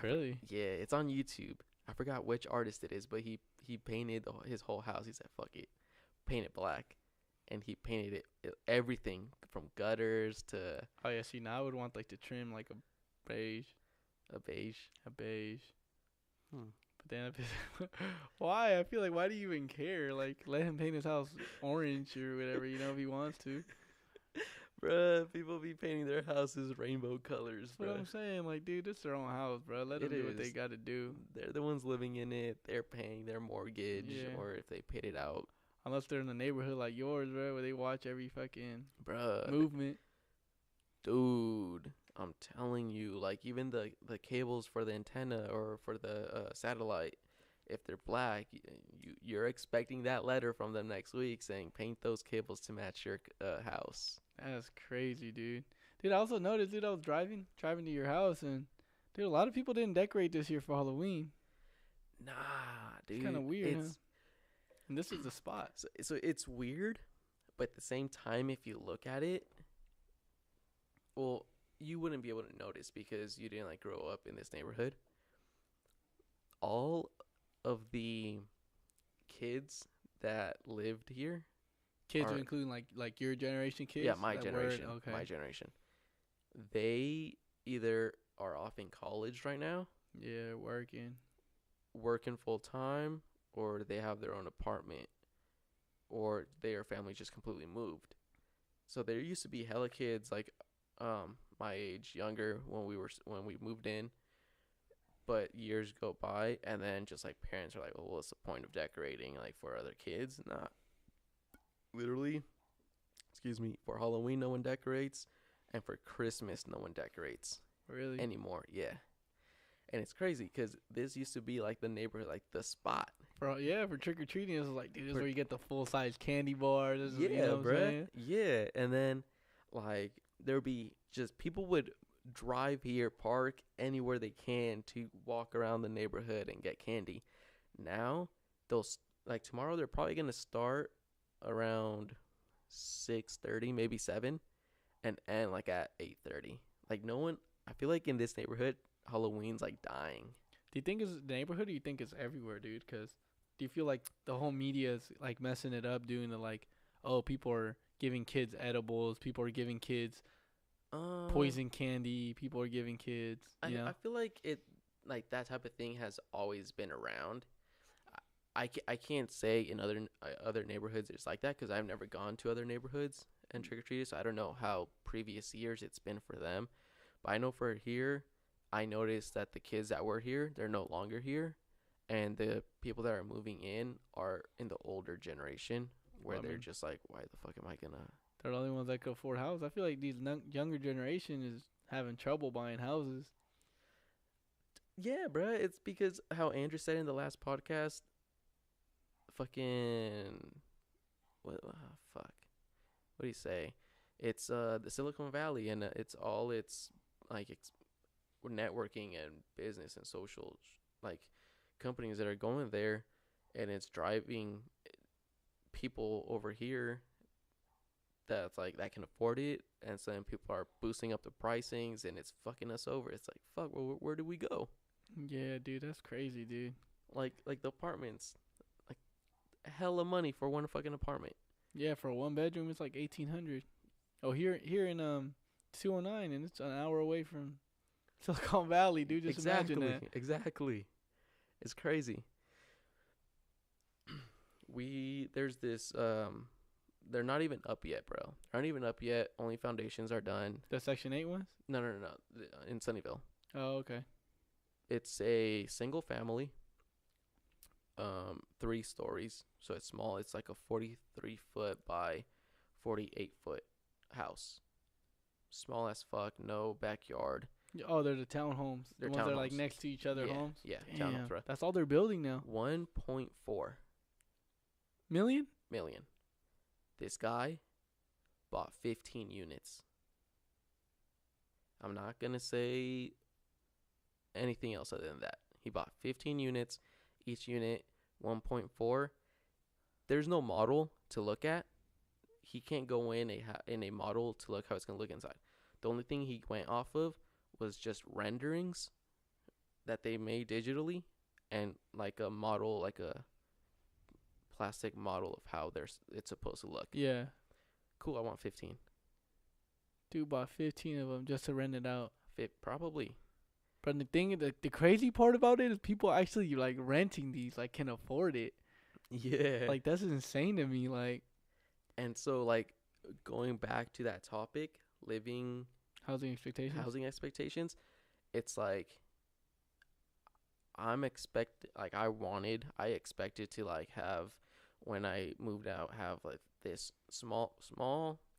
Speaker 2: Really?
Speaker 1: Yeah, it's on YouTube. I forgot which artist it is, but he painted his whole house. He said, "Fuck it, paint it black," and he painted it everything from gutters to
Speaker 2: Oh yeah, see now I would want like to trim like a beige.
Speaker 1: a beige.
Speaker 2: But then why? I feel like why do you even care? Like let him paint his house orange or whatever, if he wants to.
Speaker 1: Bruh, people be painting their houses rainbow colors,
Speaker 2: That's what
Speaker 1: bruh.
Speaker 2: I'm saying. Like, dude, this is their own house, bro. Let them
Speaker 1: It
Speaker 2: do what they
Speaker 1: is.
Speaker 2: gotta do.
Speaker 1: They're the ones living in it. They're paying their mortgage,
Speaker 2: Yeah.
Speaker 1: or if they paid it out.
Speaker 2: Unless they're in a neighborhood like yours, bro, where they watch every fucking
Speaker 1: Bruh,
Speaker 2: movement.
Speaker 1: dude, I'm telling you, like even the cables for the antenna or for the satellite, if they're black, you're expecting that letter from them next week saying paint those cables to match your house.
Speaker 2: That's crazy, dude. Dude, I also noticed, dude, I was driving to your house, and dude, a lot of people didn't decorate this year for Halloween.
Speaker 1: Nah, dude,
Speaker 2: It's kind of weird, huh?
Speaker 1: It's
Speaker 2: And this is the spot.
Speaker 1: so it's weird, but at the same time, if you look at it, well, you wouldn't be able to notice because you didn't like grow up in this neighborhood. All of the kids that lived here,
Speaker 2: Kids,
Speaker 1: Are-
Speaker 2: including like your generation kids.
Speaker 1: yeah, my
Speaker 2: that
Speaker 1: generation,
Speaker 2: okay.
Speaker 1: my generation, they either are off in college right now,
Speaker 2: Yeah, working.
Speaker 1: working full time, or they have their own apartment, or their family just completely moved. So there used to be hella kids like my age, younger when we moved in, but years go by, and then just like parents are like, well, what's the point of decorating like for other kids? Not literally. Excuse me. For Halloween, no one decorates, and for Christmas, no one decorates
Speaker 2: Really?
Speaker 1: anymore. Yeah. And it's crazy because this used to be like the neighborhood, like the spot.
Speaker 2: for trick or treating, it's like, dude, this is
Speaker 1: For-
Speaker 2: where you get the full size candy bar. This is,
Speaker 1: Yeah,
Speaker 2: you know what I'm
Speaker 1: bruh.
Speaker 2: saying?
Speaker 1: Yeah. And then like there would be just people would drive here, park anywhere they can to walk around the neighborhood and get candy. Now like tomorrow they're probably gonna start around 6:30, maybe 7, and end like at 8:30. Like no one. I feel like in this neighborhood, Halloween's like dying.
Speaker 2: Do you think it's the neighborhood, or you think it's everywhere, dude? Because do you feel like the whole media is like messing it up, doing the like, oh, people are giving kids edibles, people are giving kids poison candy, people are giving kids,
Speaker 1: I feel like like that type of thing has always been around. I can't say in other neighborhoods it's like that because I've never gone to other neighborhoods and trick or treated, so I don't know how previous years it's been for them. But I know for here, I noticed that the kids that were here, they're no longer here, and the people that are moving in are in the older generation where they're just like, why the fuck am I gonna?
Speaker 2: They're the only ones that can afford houses. I feel like these younger generation is having trouble buying houses.
Speaker 1: Yeah, bruh. It's because how Andrew said in the last podcast, fucking what fuck, what do you say? It's the Silicon Valley, and it's like networking and business and social like companies that are going there, and it's driving people over here that's like that can afford it, and so then people are boosting up the pricings, and it's fucking us over. It's like, fuck, where do we go?
Speaker 2: Yeah, dude, that's crazy, dude.
Speaker 1: Like the apartments, like hella money for one fucking apartment.
Speaker 2: Yeah, for a 1 bedroom, it's like 1,800. Oh, here in 209, and it's an hour away from Silicon Valley, dude. Just imagine that.
Speaker 1: Exactly. It's crazy. There's this they're not even up yet, bro. They aren't even up yet. Only foundations are done.
Speaker 2: The Section 8 ones?
Speaker 1: No. In Sunnyvale.
Speaker 2: Oh, okay.
Speaker 1: It's a single family. 3 stories. So it's small. It's like a 43-foot by 48-foot house. Small as fuck. No backyard.
Speaker 2: Oh, they're the townhomes.
Speaker 1: They're
Speaker 2: the ones that are
Speaker 1: townhomes.
Speaker 2: like next to each other homes?
Speaker 1: Yeah,
Speaker 2: Damn,
Speaker 1: townhomes, bro.
Speaker 2: that's all they're building now.
Speaker 1: 1.4
Speaker 2: million?
Speaker 1: This guy bought 15 units. I'm not going to say anything else other than that. He bought 15 units, each unit 1.4. There's no model to look at. He can't go in a model to look how it's going to look inside. The only thing he went off of was just renderings that they made digitally and like a model, like a plastic model of how it's supposed to look.
Speaker 2: Yeah.
Speaker 1: Cool, I want 15.
Speaker 2: Dude bought 15 of them just to rent it out.
Speaker 1: Probably.
Speaker 2: But the crazy part about it is people actually like renting these, like can afford it.
Speaker 1: Yeah.
Speaker 2: Like that's insane to me. Like,
Speaker 1: and so like going back to that topic,
Speaker 2: housing expectations.
Speaker 1: It's like I expected to like have, when I moved out, have like this small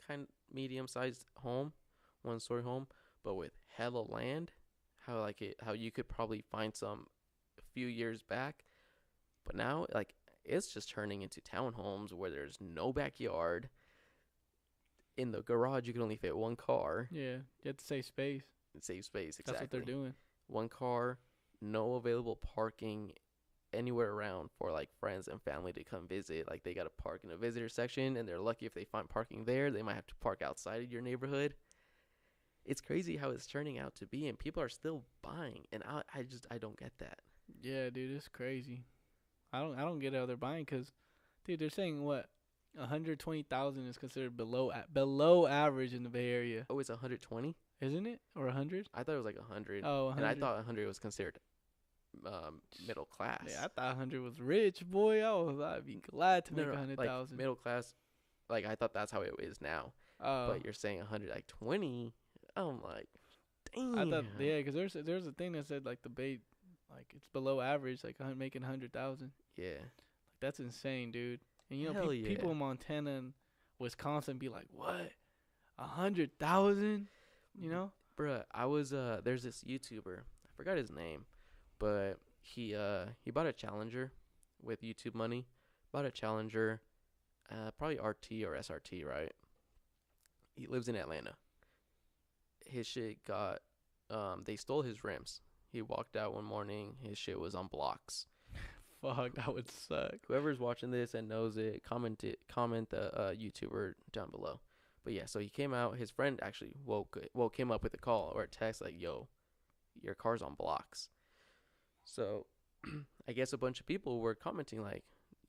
Speaker 1: kind medium sized home, 1-story home, but with hella land. How you could probably find some a few years back, but now like it's just turning into townhomes where there's no backyard. In the garage, you can only fit 1 car.
Speaker 2: Yeah, you have to save space.
Speaker 1: Save space, exactly.
Speaker 2: That's what they're doing.
Speaker 1: 1 car, no available parking anywhere around for like friends and family to come visit. Like they got to park in a visitor section, and they're lucky if they find parking there. They might have to park outside of your neighborhood. It's crazy how it's turning out to be, and people are still buying, and I don't get that.
Speaker 2: Yeah, dude, it's crazy. I don't get how they're buying, because, dude, they're saying what 120,000 is considered below average in the Bay Area.
Speaker 1: Oh, it's 120,
Speaker 2: isn't it, or 100?
Speaker 1: I thought it was like 100.
Speaker 2: Oh, 100.
Speaker 1: And I thought 100 was considered middle class.
Speaker 2: Yeah, I thought 100 was rich, boy. I'd be glad to make 100,000.
Speaker 1: Like middle class, like I thought that's how it is now. But you're saying 100, like 20. I'm like, damn.
Speaker 2: I thought, yeah, because there's a thing that said like the Bay, like it's below average, like making 100,000.
Speaker 1: Yeah,
Speaker 2: like that's insane, dude. And you know,
Speaker 1: Hell yeah.
Speaker 2: people in Montana and Wisconsin be like, what, 100,000? You know,
Speaker 1: bruh. I was there's this YouTuber, I forgot his name, but he bought a Challenger with YouTube money. Bought a Challenger, probably RT or SRT, right? He lives in Atlanta. His shit got, they stole his rims. He walked out one morning, his shit was on blocks.
Speaker 2: Fuck, that would suck.
Speaker 1: Whoever's watching this and knows it, comment the YouTuber down below. But yeah, so he came out, his friend actually woke him up with a call or a text like, yo, your car's on blocks. So I guess a bunch of people were commenting like,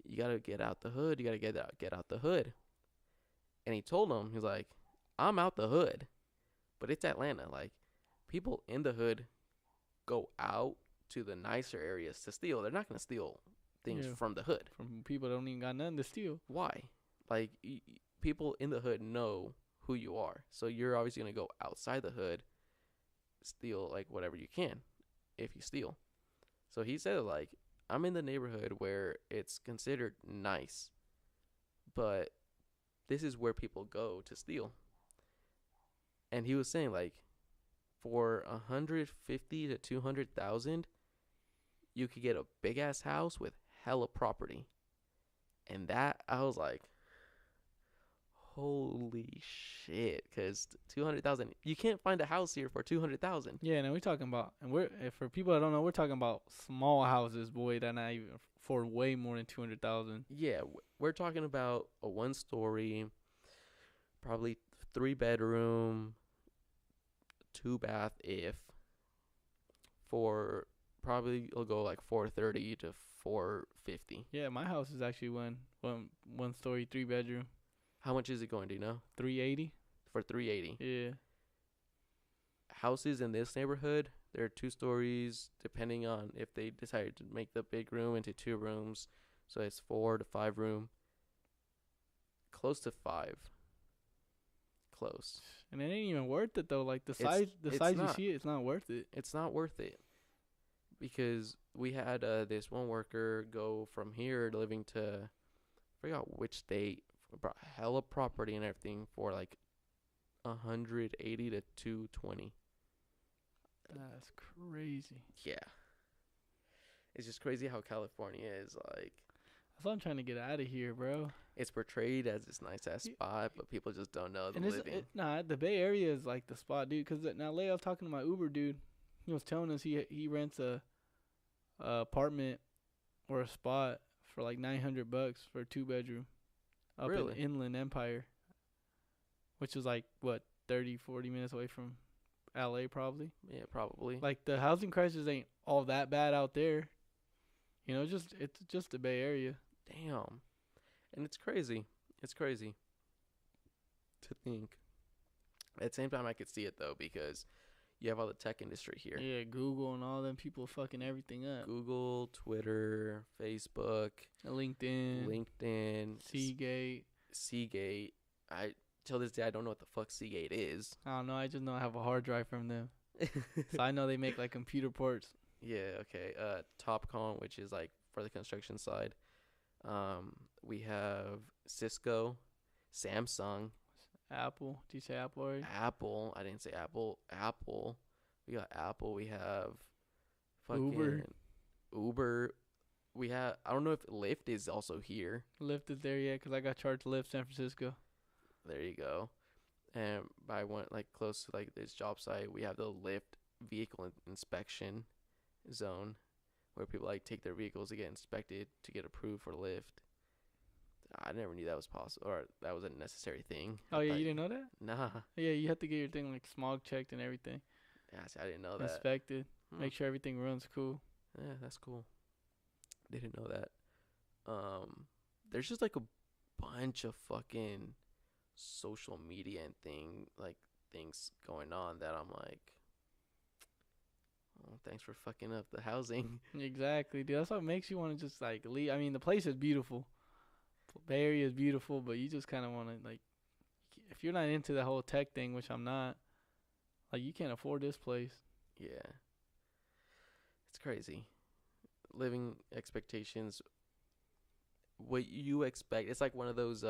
Speaker 1: you gotta get out the hood, you gotta get out the hood. And he told him, he's like, I'm out the hood, but it's Atlanta. Like, people in the hood go out to the nicer areas to steal. They're not going to steal things from the hood.
Speaker 2: From people that don't even got nothing to steal.
Speaker 1: Why? Like, people in the hood know who you are. So you're obviously going to go outside the hood, steal, like, whatever you can if you steal. So he said, like, I'm in the neighborhood where it's considered nice, but this is where people go to steal. And he was saying, like, for 150 to 200,000, you could get a big ass house with hella property. And that, I was like, holy shit, because 200,000, you can't find a house here for 200,000.
Speaker 2: Yeah, and we're talking about, and for people that don't know, we're talking about small houses, boy, that not even for way more than 200,000.
Speaker 1: Yeah, we're talking about a 1-story, probably 3-bedroom, 2-bath, if for probably it'll go like 430 to 450.
Speaker 2: Yeah, my house is actually one story, 3-bedroom.
Speaker 1: How much is it going? Do you know?
Speaker 2: 380.
Speaker 1: For 380.
Speaker 2: Yeah.
Speaker 1: Houses in this neighborhood, they're 2 stories, depending on if they decided to make the big room into 2 rooms. So it's 4 to 5 room. Close to 5. Close.
Speaker 2: And it ain't even worth it though. Like the size you see, it's not worth it.
Speaker 1: It's not worth it. Because we had this one worker go from here living to, I forgot which state, brought hella property and everything for like 180 to 220.
Speaker 2: That's crazy.
Speaker 1: Yeah. It's just crazy how California is like.
Speaker 2: That's why I'm trying to get out of here, bro.
Speaker 1: It's portrayed as this nice ass spot, but people just don't know the living.
Speaker 2: The Bay Area is like the spot, dude. Cause now lately I was talking to my Uber dude. He was telling us he rents a apartment or a spot for like $900 for a 2-bedroom up in Inland Empire, which is like what 30-40 minutes away from LA probably.
Speaker 1: Yeah, probably.
Speaker 2: Like the housing crisis ain't all that bad out there. You know, it's just the Bay Area.
Speaker 1: Damn. And it's crazy. It's crazy to think. At the same time, I could see it though, because you have all the tech industry here.
Speaker 2: Yeah, Google and all them people fucking everything up.
Speaker 1: Google, Twitter, Facebook, LinkedIn, Seagate. Till this day, I don't know what the fuck Seagate is.
Speaker 2: I don't know. I just know I have a hard drive from them. So I know they make like computer ports.
Speaker 1: Yeah, okay. Topcon, which is like for the construction side. We have Cisco, Samsung,
Speaker 2: Apple. Did you say Apple already?
Speaker 1: Apple. I didn't say Apple. Apple. We got Apple. We have fucking Uber. We have, I don't know if Lyft is also here.
Speaker 2: Lyft is there, yeah, because I got charged Lyft San Francisco.
Speaker 1: There you go. And I went like close to like this job site. We have the Lyft vehicle inspection zone, where people like take their vehicles to get inspected to get approved for Lyft. I never knew that was possible, or that was a necessary thing.
Speaker 2: Oh yeah, you didn't know that?
Speaker 1: Nah.
Speaker 2: Yeah, you have to get your thing like smog checked and everything.
Speaker 1: Yeah, see, I didn't know that.
Speaker 2: Inspected. Make sure everything runs cool.
Speaker 1: Yeah, that's cool. Didn't know that. There's just like a bunch of fucking social media and things going on that I'm like, oh, thanks for fucking up the housing.
Speaker 2: Exactly, dude. That's what makes you want to just like leave. I mean, the place is beautiful. Bay Area is beautiful, but you just kind of want to like, if you're not into the whole tech thing, which I'm not, like you can't afford this place.
Speaker 1: Yeah. It's crazy. Living expectations, what you expect, it's like one of those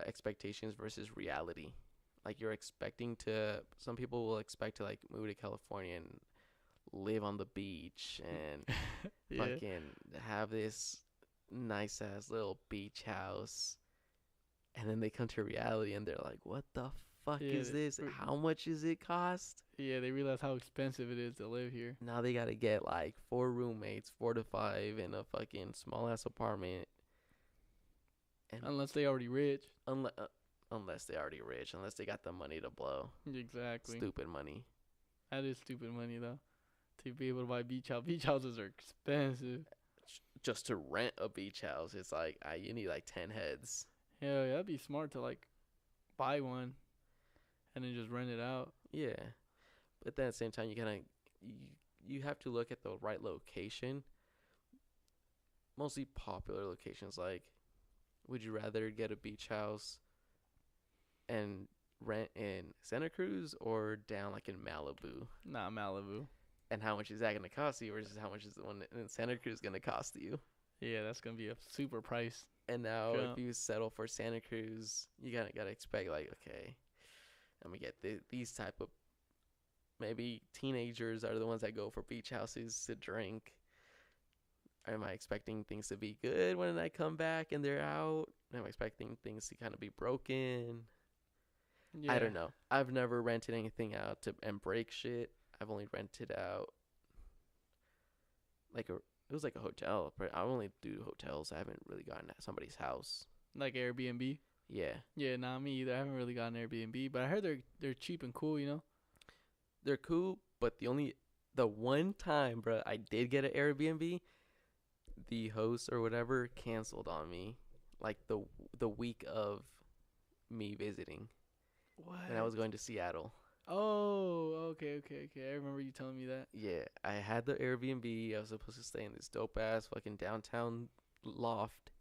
Speaker 1: expectations versus reality. Like you're expecting to, some people will expect to like move to California and live on the beach and fucking have this nice ass little beach house, and then they come to reality and they're like, what the fuck is this? How much does it cost?
Speaker 2: Yeah, they realize how expensive it is to live here. Now
Speaker 1: they gotta get like 4 roommates, 4 to 5 in a fucking small ass apartment.
Speaker 2: And unless they already rich.
Speaker 1: Unless they already rich. Unless they got the money to blow.
Speaker 2: Exactly.
Speaker 1: Stupid money.
Speaker 2: That is stupid money though. To be able to buy beach house. Beach houses are expensive.
Speaker 1: Just to rent a beach house, it's like you need like 10 heads.
Speaker 2: Hell yeah, that'd be smart to like buy one and then just rent it out.
Speaker 1: Yeah, but then at the same time, you you have to look at the right location. Mostly popular locations. Like, would you rather get a beach house and rent in Santa Cruz or down like in Malibu?
Speaker 2: Not Malibu.
Speaker 1: And how much is that gonna cost you versus how much is the one in Santa Cruz gonna cost you?
Speaker 2: Yeah, that's gonna be a super price.
Speaker 1: And now
Speaker 2: Jump.
Speaker 1: if you settle for Santa Cruz, you gotta expect like, okay, I'm gonna get these type of, maybe teenagers are the ones that go for beach houses to drink. Am I expecting things to be good when I come back and they're out? Am I expecting things to kind of be broken?
Speaker 2: Yeah.
Speaker 1: I don't know. I've never rented anything out and break shit. I've only rented out it was like a hotel, but I only do hotels. I haven't really gotten at somebody's house.
Speaker 2: Like Airbnb.
Speaker 1: Yeah,
Speaker 2: Yeah, not me either. I haven't really gotten Airbnb, but I heard they're cheap and cool. You know.
Speaker 1: they're cool, but the one time, bro, I did get an Airbnb, the host or whatever canceled on me, like the week of me visiting,
Speaker 2: What?
Speaker 1: and I was going to Seattle.
Speaker 2: Oh, okay. I remember you telling me that.
Speaker 1: Yeah, I had the Airbnb. I was supposed to stay in this dope ass fucking downtown loft.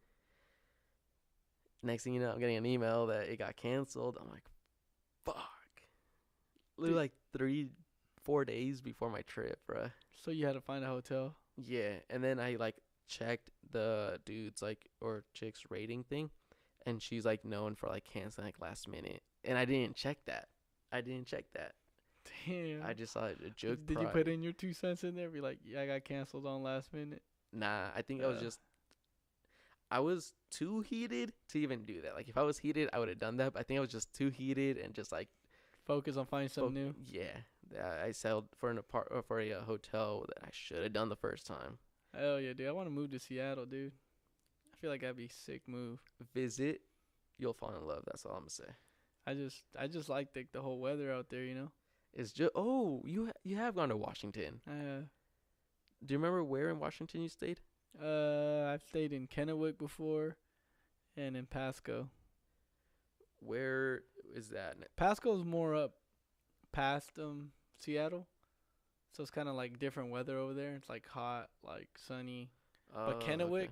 Speaker 1: Next thing you know, I'm getting an email that it got canceled. I'm like, fuck. Literally like 3-4 days before my trip, bruh.
Speaker 2: So you had to find a hotel.
Speaker 1: Yeah, and then I like checked the dude's like or chick's rating thing, and she's like known for like canceling like last minute, and I didn't check that.
Speaker 2: Damn.
Speaker 1: I just saw a joke.
Speaker 2: Did you put in your 2 cents in there? Be like, yeah, I got canceled on last minute.
Speaker 1: Nah, I think I was too heated to even do that. Like if I was heated, I would have done that. But I think I was just too heated and just like
Speaker 2: Focus on finding something new.
Speaker 1: Yeah, I settled for a hotel that I should have done the first time.
Speaker 2: Hell yeah, dude. I want to move to Seattle, dude. I feel like that'd be a sick move.
Speaker 1: Visit, you'll fall in love. That's all I'm gonna say.
Speaker 2: I just like the whole weather out there, you know.
Speaker 1: It's just you have gone to Washington. Do you remember where in Washington you stayed?
Speaker 2: I've stayed in Kennewick before, and in Pasco.
Speaker 1: Where is that?
Speaker 2: Pasco's more up past Seattle, so it's kind of like different weather over there. It's like hot, like sunny. But Kennewick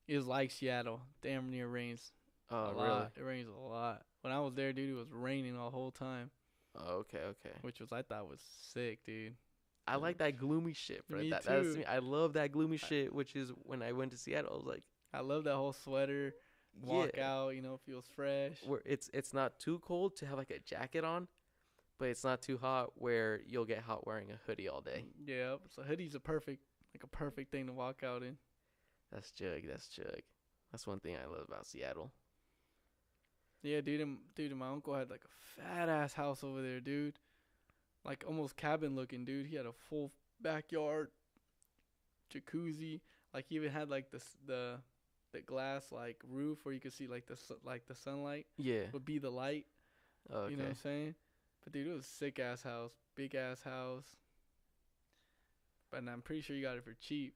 Speaker 2: is like Seattle. Damn near rains.
Speaker 1: Oh,
Speaker 2: a
Speaker 1: really?
Speaker 2: lot. It rains a lot. When I was there, dude, it was raining the whole time.
Speaker 1: Oh, okay.
Speaker 2: Which I thought was sick, dude.
Speaker 1: I like that gloomy shit, bro.
Speaker 2: Me
Speaker 1: That's
Speaker 2: too.
Speaker 1: me. I love that gloomy shit, which is when I went to Seattle. I was like,
Speaker 2: I love that whole sweater. Walk out, you know, feels fresh.
Speaker 1: Where it's not too cold to have like a jacket on, but it's not too hot where you'll get hot wearing a hoodie all day.
Speaker 2: Yeah, so hoodie's a perfect thing to walk out in.
Speaker 1: That's jug. That's one thing I love about Seattle.
Speaker 2: Yeah, dude, and my uncle had like a fat ass house over there, dude. Like almost cabin looking, dude. He had a full backyard, jacuzzi. Like he even had like the glass like roof where you could see like the sunlight.
Speaker 1: Yeah.
Speaker 2: Would be the light.
Speaker 1: Okay.
Speaker 2: You know what I'm saying? But dude, it was a sick ass house, big ass house. But I'm pretty sure you got it for cheap.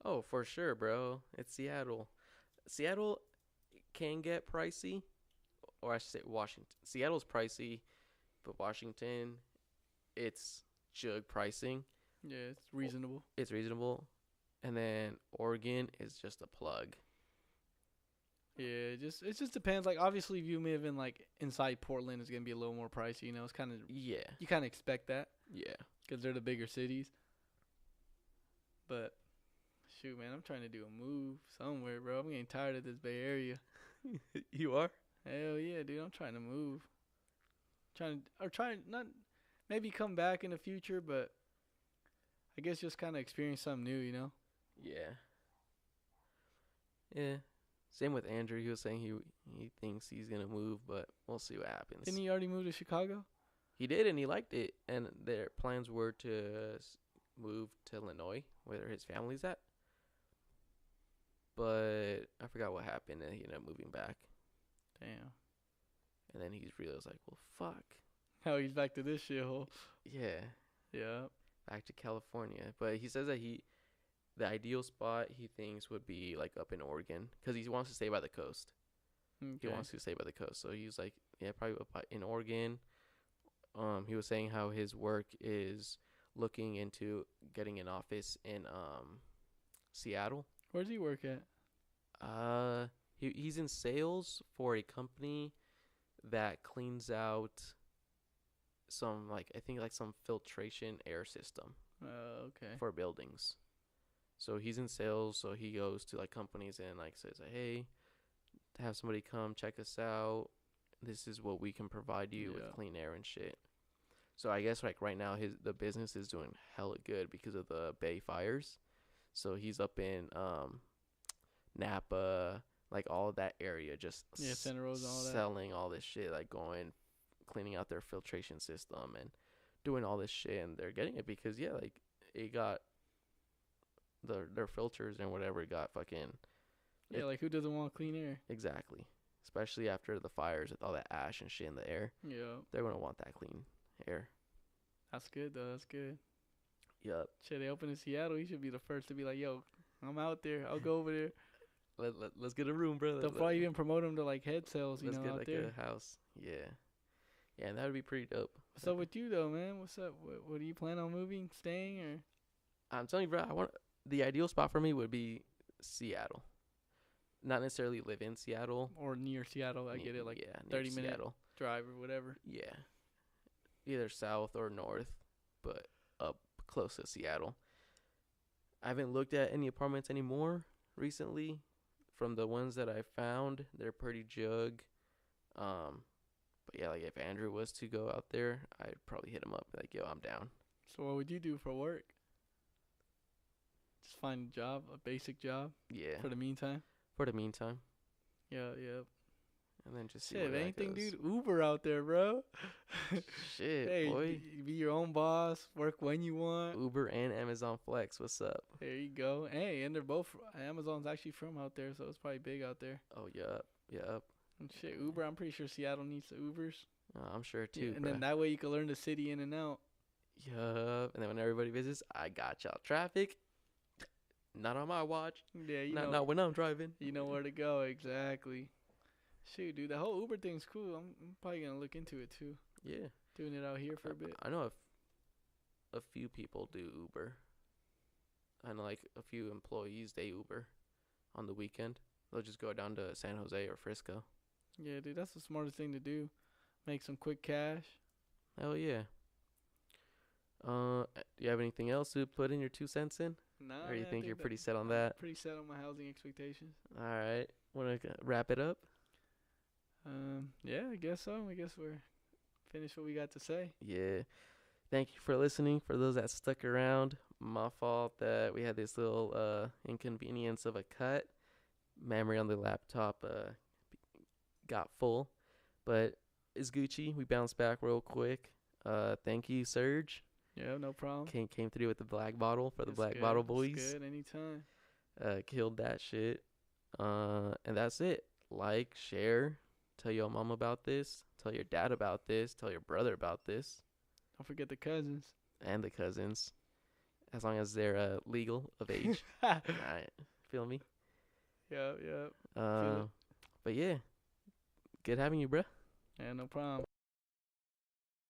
Speaker 1: Oh, for sure, bro. It's Seattle. Seattle can get pricey, or I should say Washington. Seattle's pricey, but Washington, it's jug pricing.
Speaker 2: Yeah, it's reasonable.
Speaker 1: It's reasonable. And then Oregon is just a plug.
Speaker 2: Yeah, it just depends. Like obviously, if you live in like inside Portland, it's gonna be a little more pricey. You know, it's kind of you kind of expect that.
Speaker 1: Yeah,
Speaker 2: because they're the bigger cities. But shoot, man, I'm trying to do a move somewhere, bro. I'm getting tired of this Bay Area.
Speaker 1: You are?
Speaker 2: Hell yeah, dude. I'm trying to move. Not maybe come back in the future, but I guess just kind of experience something new, you know?
Speaker 1: Yeah. Yeah. Same with Andrew. He was saying he thinks he's gonna move, but we'll see what happens.
Speaker 2: Didn't he already move to Chicago?
Speaker 1: He did, and he liked it. And their plans were to move to Illinois, where his family's at. But I forgot what happened, and he ended up moving back.
Speaker 2: Damn.
Speaker 1: And then he's realized, like, well, fuck.
Speaker 2: How he's back to this shithole.
Speaker 1: Yeah.
Speaker 2: Yeah.
Speaker 1: Back to California. But he says that the ideal spot he thinks would be like up in Oregon, because he wants to stay by the coast. He
Speaker 2: Okay.
Speaker 1: wants to stay by the coast. So he's like, yeah, probably in Oregon. He was saying how his work is looking into getting an office in Seattle.
Speaker 2: Where does he work at?
Speaker 1: He's in sales for a company that cleans out some I think some filtration air system
Speaker 2: Okay.
Speaker 1: for buildings. So he's in sales, so he goes to like companies and like says, hey, have somebody come check us out. This is what we can provide you with clean air and shit. So I guess like right now the business is doing hella good because of the Bay fires. So he's up in Napa, like all of that area, just
Speaker 2: Center Rose, all that.
Speaker 1: selling all this shit, like going cleaning out their filtration system and doing all this shit, and they're getting it because like it got their filters and whatever got fucking
Speaker 2: like who doesn't want clean air?
Speaker 1: Exactly, especially after the fires with all that ash and shit in the air.
Speaker 2: Yeah,
Speaker 1: they're gonna want that clean air.
Speaker 2: That's good though. That's good.
Speaker 1: Yup.
Speaker 2: Shit, they open in Seattle. He should be the first to be like, "Yo, I'm out there. I'll go over there."
Speaker 1: Let's get a room, bro.
Speaker 2: They'll probably even promote him to like head sales.
Speaker 1: Let's get
Speaker 2: out
Speaker 1: like
Speaker 2: there.
Speaker 1: a house. Yeah, and that would be pretty dope.
Speaker 2: What's up with you though, man? What's up? What do you plan on moving, staying, or?
Speaker 1: I'm telling you, bro. The ideal spot for me would be Seattle. Not necessarily live in Seattle
Speaker 2: Or near Seattle. I get it, like 30-minute drive or whatever.
Speaker 1: Yeah, either south or north, but up close to Seattle. I haven't looked at any apartments anymore recently. From the ones that I found, they're pretty jug. But yeah, like if Andrew was to go out there, I'd probably hit him up like, yo, I'm down.
Speaker 2: So what would you do for work? Just find a job, a basic job.
Speaker 1: Yeah.
Speaker 2: For the meantime.
Speaker 1: Yeah. And then just see where that
Speaker 2: anything,
Speaker 1: goes.
Speaker 2: dude. Uber out there, bro.
Speaker 1: Shit,
Speaker 2: hey,
Speaker 1: boy.
Speaker 2: Be your own boss. Work when you want.
Speaker 1: Uber and Amazon Flex. What's up?
Speaker 2: There you go. Hey, and they're both. Amazon's actually from out there, so it's probably big out there.
Speaker 1: Oh, yup.
Speaker 2: And shit, Uber. I'm pretty sure Seattle needs the Ubers.
Speaker 1: I'm sure too.
Speaker 2: And then that way you can learn the city in and out.
Speaker 1: Yup. And then when everybody visits, I got y'all. Traffic, not on my watch.
Speaker 2: Yeah,
Speaker 1: not when I'm driving.
Speaker 2: You know where to go, exactly. Shoot, dude, the whole Uber thing's cool. I'm probably gonna look into it too.
Speaker 1: Yeah.
Speaker 2: Doing it out here for a bit.
Speaker 1: I know a few people do Uber. I know like a few employees, they Uber on the weekend. They'll just go down to San Jose or Frisco.
Speaker 2: Yeah, dude, that's the smartest thing to do. Make some quick cash.
Speaker 1: Hell yeah. Do you have anything else to put in your 2 cents in?
Speaker 2: Nah,
Speaker 1: or you
Speaker 2: man,
Speaker 1: think you're pretty set on that?
Speaker 2: Pretty set on my housing expectations.
Speaker 1: All right. Want to wrap it up?
Speaker 2: Yeah, I guess so. I guess we're finished what we got to say.
Speaker 1: Yeah. Thank you for listening. For those that stuck around, my fault that we had this little inconvenience of a cut. Memory on the laptop got full, but it's Gucci. We bounced back real quick. Thank you, Serge.
Speaker 2: Yeah, no problem.
Speaker 1: Came through with the black bottle for the Black
Speaker 2: good.
Speaker 1: Bottle Boys.
Speaker 2: It's good anytime.
Speaker 1: Killed that shit. And that's it. Like, share, tell your mom about this, tell your dad about this, tell your brother about this.
Speaker 2: Don't forget the cousins.
Speaker 1: And the cousins. As long as they're legal of age. Alright. Feel me?
Speaker 2: Yep.
Speaker 1: But yeah. Good having you, bruh.
Speaker 2: Yeah, no problem.